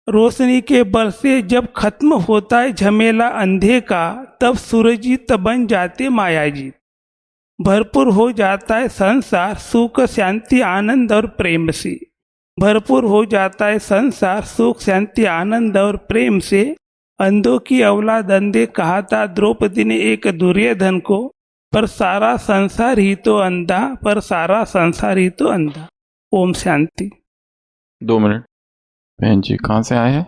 रोशनी के बल से जब खत्म होता है झमेला अंधे का, तब सूरजीत बन जाते मायाजीत। भरपूर हो जाता है संसार सुख शांति आनंद और प्रेम से। भरपूर हो जाता है संसार सुख शांति आनंद और प्रेम से। अंधों की औलाद अंधे कहा था द्रौपदी ने एक दुर्योधन को, पर सारा संसार ही तो अंधा, पर सारा संसार ही तो अंधा। ओम शांति। 2 मिनट। बहन जी कहाँ से आए हैं?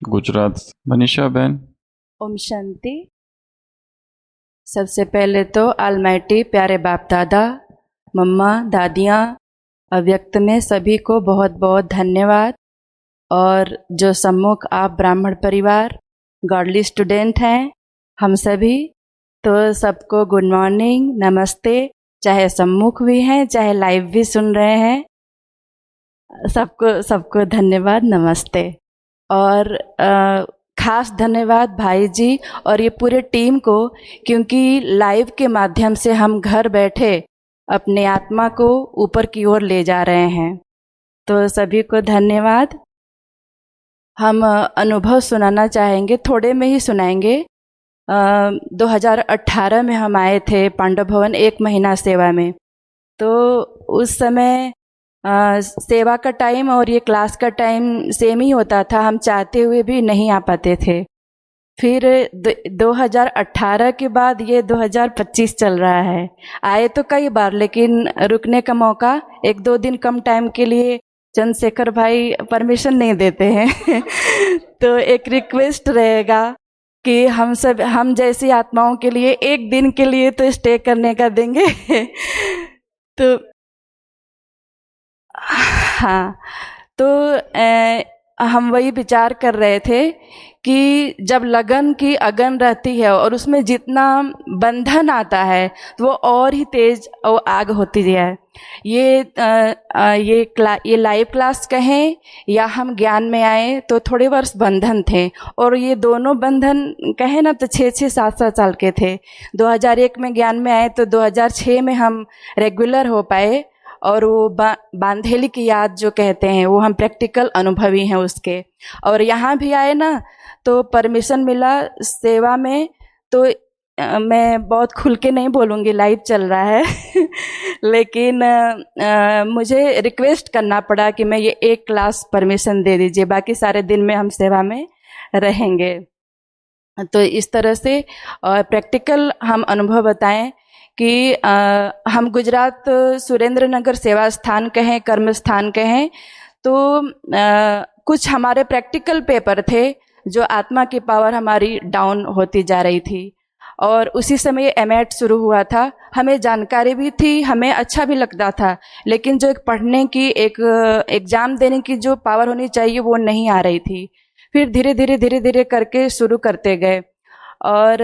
गुजरात। मनीषा बहन। ओम शांति। सबसे पहले तो ऑलमाइटी प्यारे बाप दादा, मम्मा, दादियाँ, अव्यक्त में सभी को बहुत बहुत धन्यवाद। और जो सम्मुख आप ब्राह्मण परिवार गॉडली स्टूडेंट हैं, हम सभी, तो सबको गुड मॉर्निंग, नमस्ते। चाहे सम्मुख भी हैं चाहे लाइव भी सुन रहे हैं, सबको धन्यवाद, नमस्ते। और खास धन्यवाद भाई जी और ये पूरे टीम को, क्योंकि लाइव के माध्यम से हम घर बैठे अपने आत्मा को ऊपर की ओर ले जा रहे हैं। तो सभी को धन्यवाद। हम अनुभव सुनाना चाहेंगे, थोड़े में ही सुनाएंगे। 2018 में हम आए थे पांडव भवन 1 महीना सेवा में। तो उस समय सेवा का टाइम और ये क्लास का टाइम सेम ही होता था, हम चाहते हुए भी नहीं आ पाते थे। फिर 2018 के बाद ये 2025 चल रहा है। आए तो कई बार, लेकिन रुकने का मौका 1-2 दिन कम टाइम के लिए चंद्रशेखर भाई परमिशन नहीं देते हैं। तो एक रिक्वेस्ट रहेगा कि हम जैसी आत्माओं के लिए 1 दिन के लिए तो स्टे करने का देंगे। तो हाँ, तो हम वही विचार कर रहे थे कि जब लगन की अगन रहती है और उसमें जितना बंधन आता है तो वो और ही तेज और आग होती है। ये लाइव क्लास कहें या हम ज्ञान में आए तो थोड़े वर्ष बंधन थे, और ये दोनों बंधन कहें ना तो 6-6, 7-7 साल के थे। 2001 में ज्ञान में आए तो 2006 में हम रेगुलर हो पाए, और वो बांधेली की याद जो कहते हैं वो हम प्रैक्टिकल अनुभवी हैं उसके। और यहाँ भी आए ना तो परमिशन मिला सेवा में, तो मैं बहुत खुल के नहीं बोलूँगी, लाइव चल रहा है। लेकिन मुझे रिक्वेस्ट करना पड़ा कि मैं ये 1 क्लास परमिशन दे दीजिए, बाकी सारे दिन में हम सेवा में रहेंगे। तो इस तरह से प्रैक्टिकल हम अनुभव बताएं कि हम गुजरात सुरेंद्र नगर सेवा स्थान कहें, कर्म स्थान कहें, तो कुछ हमारे प्रैक्टिकल पेपर थे जो आत्मा की पावर हमारी डाउन होती जा रही थी। और उसी समय एमएट शुरू हुआ था, हमें जानकारी भी थी, हमें अच्छा भी लगता था, लेकिन जो एक पढ़ने की, एक एग्ज़ाम देने की जो पावर होनी चाहिए वो नहीं आ रही थी। फिर धीरे धीरे करके शुरू करते गए और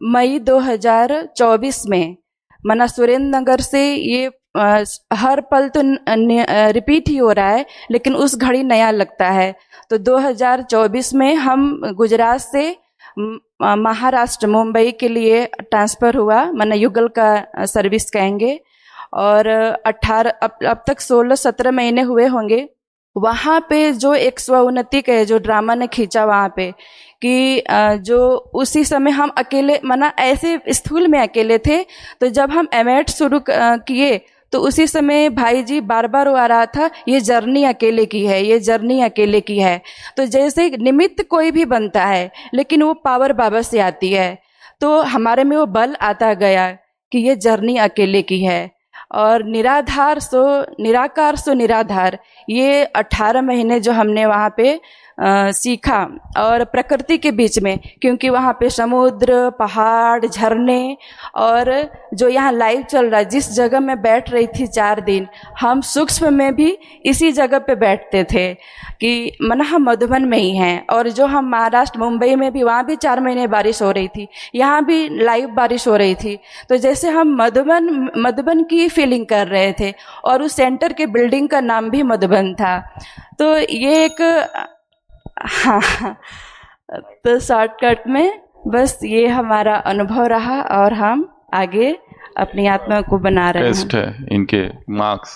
मई 2024 में मना सुरेंद्र नगर से ये हर पल तो रिपीट ही हो रहा है, लेकिन उस घड़ी नया लगता है। तो 2024 में हम गुजरात से महाराष्ट्र मुंबई के लिए ट्रांसफ़र हुआ, माना युगल का सर्विस कहेंगे। और 18 अब तक 16-17 महीने हुए होंगे। वहाँ पे जो एक स्वउन्नति का जो ड्रामा ने खींचा वहाँ पे कि जो उसी समय हम अकेले, माना ऐसे स्थूल में अकेले थे। तो जब हम एमएट शुरू किए तो उसी समय भाई जी बार बार वो आ रहा था, ये जर्नी अकेले की है, ये जर्नी अकेले की है। तो जैसे निमित्त कोई भी बनता है, लेकिन वो पावर बाबा से आती है। तो हमारे में वो बल आता गया कि ये जर्नी अकेले की है। और निराधार सो निराकार सो निराधार, ये 18 महीने जो हमने वहाँ पे सीखा। और प्रकृति के बीच में, क्योंकि वहाँ पे समुद्र, पहाड़, झरने, और जो यहाँ लाइव चल रहा है, जिस जगह मैं बैठ रही थी 4 दिन, हम सूक्ष्म में भी इसी जगह पे बैठते थे कि मना हम मधुबन में ही हैं। और जो हम महाराष्ट्र मुंबई में भी, वहाँ भी 4 महीने बारिश हो रही थी, यहाँ भी लाइव बारिश हो रही थी। तो जैसे हम मधुबन की फीलिंग कर रहे थे। और उस सेंटर के बिल्डिंग का नाम भी मधुबन था। तो ये एक, हाँ, तो शॉर्टकट में बस ये हमारा अनुभव रहा और हम आगे अपनी आत्मा को बना रहे हैं। टेस्ट है इनके मार्क्स,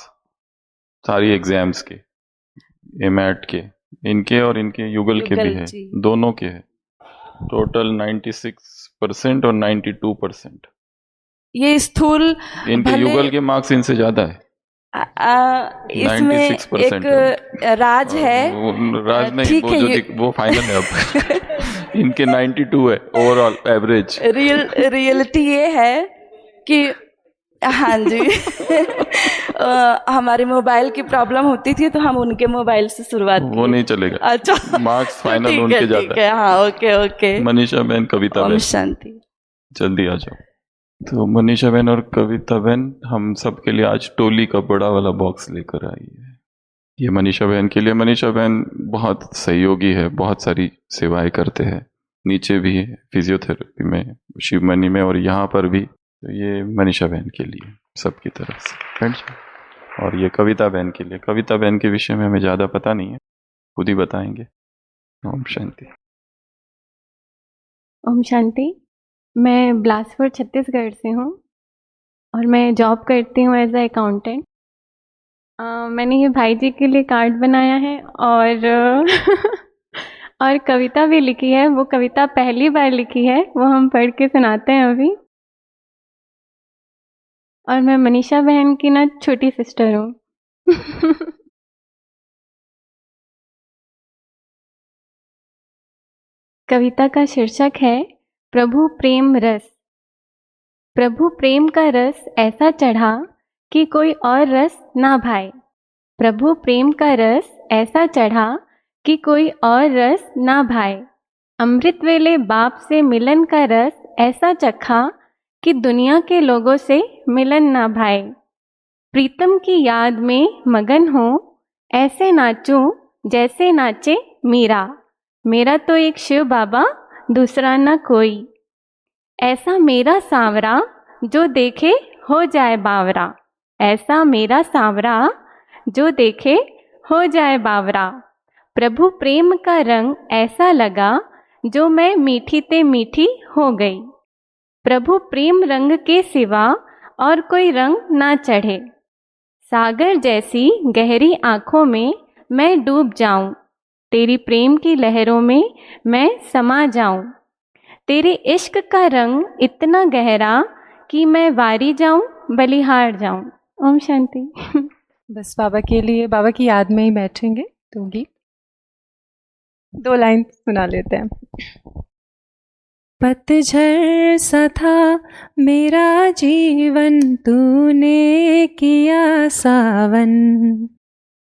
सारी एग्जाम्स के, एमएट के, इनके और इनके युगल के भी है, दोनों के है। टोटल 96% और 92%। ये स्थूल इनके युगल के मार्क्स इनसे ज्यादा है। इसमें एक राज है, राज नहीं, ठीक वो है, जो वो फाइनल है अब। इनके 92 है ओवरऑल एवरेज। रियलिटी ये है कि हाँ जी, हमारे मोबाइल की प्रॉब्लम होती थी तो हम उनके मोबाइल से शुरुआत की। वो नहीं चलेगा। अच्छा, मार्क्स फाइनल उनके ज्यादा है। हाँ, ओके। मनीषा बहन, कविता बहन, शांति, जल्दी आ जाओ। तो मनीषा बहन और कविता बहन हम सब के लिए आज टोली का बड़ा वाला बॉक्स लेकर आई है। ये मनीषा बहन के लिए। मनीषा बहन बहुत सहयोगी है, बहुत सारी सेवाएं करते हैं, नीचे भी है, फिजियोथेरेपी में, शिवमणि में, और यहाँ पर भी। तो ये मनीषा बहन के लिए सबकी तरफ से फ्रेंड्स। और ये कविता बहन के लिए। कविता बहन के विषय में हमें ज़्यादा पता नहीं है, खुद ही बताएंगे। ओम शांति। ओम शांति। मैं बिलासपुर छत्तीसगढ़ से हूँ और मैं जॉब करती हूँ एज अ अकाउंटेंट। मैंने ये भाई जी के लिए कार्ड बनाया है और और कविता भी लिखी है। वो कविता पहली बार लिखी है, वो हम पढ़ के सुनाते हैं अभी। और मैं मनीषा बहन की ना छोटी सिस्टर हूँ। कविता का शीर्षक है प्रभु प्रेम रस। प्रभु प्रेम का रस ऐसा चढ़ा कि कोई और रस ना भाए। प्रभु प्रेम का रस ऐसा चढ़ा कि कोई और रस ना भाए। अमृत वेले बाप से मिलन का रस ऐसा चखा कि दुनिया के लोगों से मिलन ना भाए। प्रीतम की याद में मगन हो, ऐसे नाचूं जैसे नाचे मीरा। मेरा तो एक शिव बाबा, दूसरा ना कोई। ऐसा मेरा सांवरा जो देखे हो जाए बावरा। ऐसा मेरा सांवरा जो देखे हो जाए बावरा। प्रभु प्रेम का रंग ऐसा लगा जो मैं मीठी ते मीठी हो गई। प्रभु प्रेम रंग के सिवा और कोई रंग ना चढ़े। सागर जैसी गहरी आँखों में मैं डूब जाऊं। तेरी प्रेम की लहरों में मैं समा जाऊं। तेरे इश्क का रंग इतना गहरा कि मैं वारी जाऊं, बलिहार जाऊं। ओम शांति। बस बाबा के लिए, बाबा की याद में ही बैठेंगे। तो गीत 2 लाइन सुना लेते हैं। पतझड़ सा था मेरा जीवन, तूने किया सावन।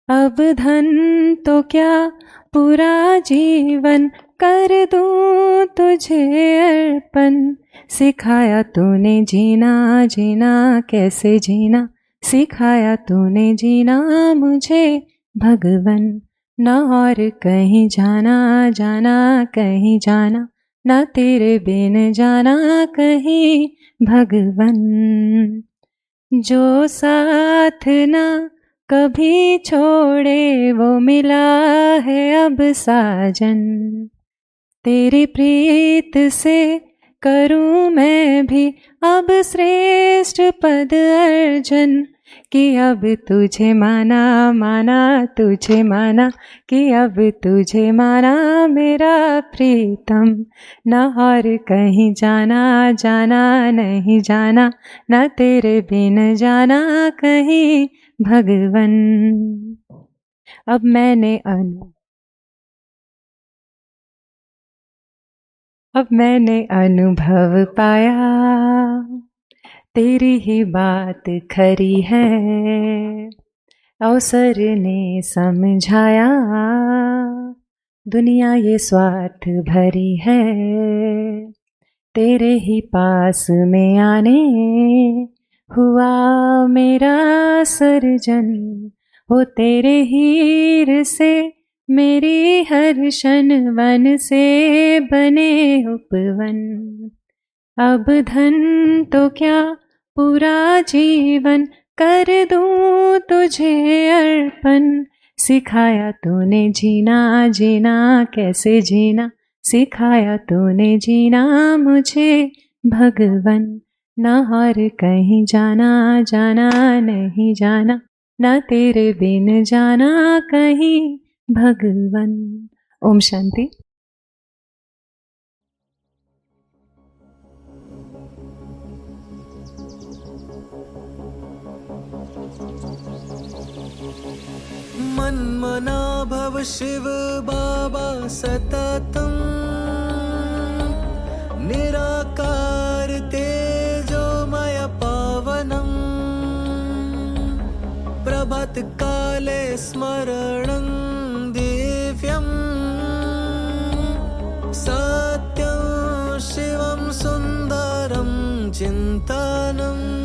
अब धन तो क्या पूरा जीवन कर दूं तुझे अर्पण। सिखाया तूने जीना, जीना कैसे जीना, सिखाया तूने जीना मुझे भगवन। न और कहीं जाना, जाना कहीं जाना, न तेरे बिन जाना कहीं भगवन। जो साथ ना कभी छोड़े वो मिला है अब साजन। तेरी प्रीत से करूं मैं भी अब श्रेष्ठ पद अर्जन। कि अब तुझे माना, माना तुझे माना, कि अब तुझे माना मेरा प्रीतम। न और कहीं जाना, जाना नहीं जाना, न तेरे बिन जाना कहीं भगवन। अब मैंने अनुभव पाया, तेरी ही बात खरी है। अवसर ने समझाया, दुनिया ये स्वार्थ भरी है। तेरे ही पास में आने हुआ मेरा सर्जन। हो तेरे हीर से मेरी हर्षण, वन से बने उपवन। अब धन तो क्या पूरा जीवन कर दूं तुझे अर्पण। सिखाया तूने जीना, जीना कैसे जीना, सिखाया तूने जीना मुझे भगवन। न और कहीं जाना, जाना नहीं जाना, न तेरे बिन जाना कहीं भगवन। ओम शांति। मन्मना भव शिव बाबा सततम। निराकार तेजोमय पावनम। प्रभात काले स्मरणं दिव्यं। सत्यं शिवं सुंदरं चिंतनम्।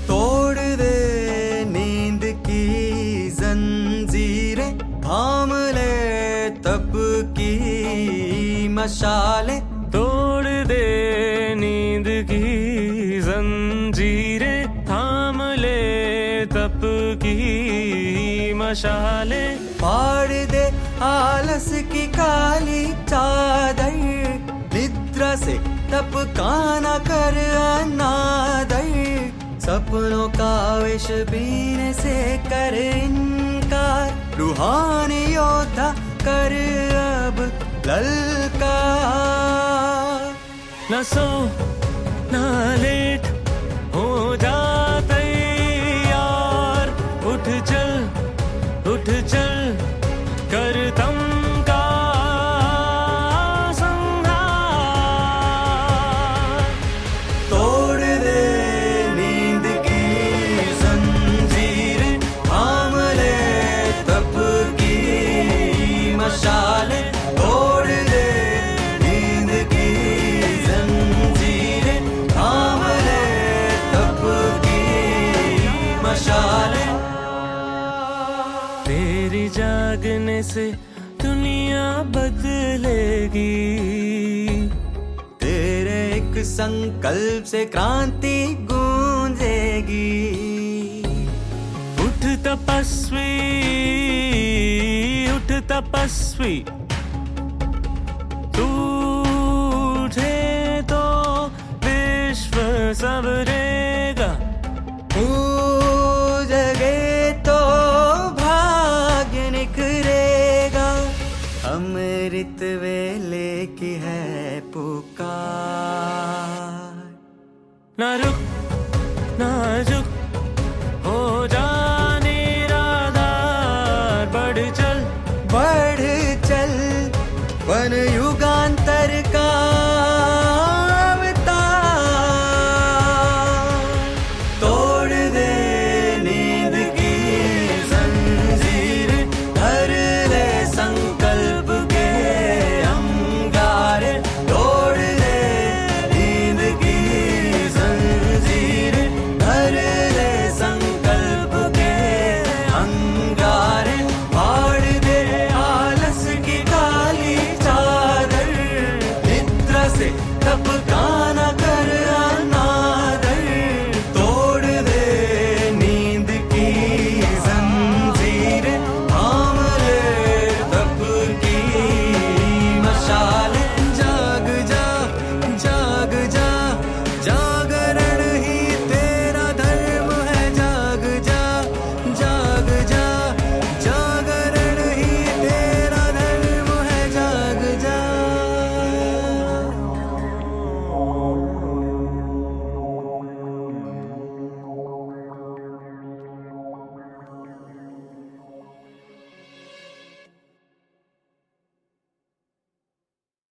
तोड़ दे नींद की जंजीरें, थाम ले तप की मशालें। तोड़ दे नींद की जंजीरें, थाम ले तप की मशालें। फाड़ दे आलस की काली चादर, निद्रा से तप का न कर अनादर। सपनों का विष पीने से कर इनकार, रूहानी योद्धा कर अब ललकार। न सो न लेट हो जा तैयार, उठ चल कर तम का संहार। तोड़ दे नींद की जंजीरें, थाम ले तप की मशालें। तोड़ दे नींद की जंजीरें, थाम ले तप की मशालें। तेरी जागने से दुनिया बदलेगी। तेरे एक संकल्प से क्रांति गूंजेगी। उठ तपस्वी, तू उठे तो विश्व सबरेगा। जगे तो भाग्य निखरेगा। अमृत वेले की है पुकार। ना रुक ना जो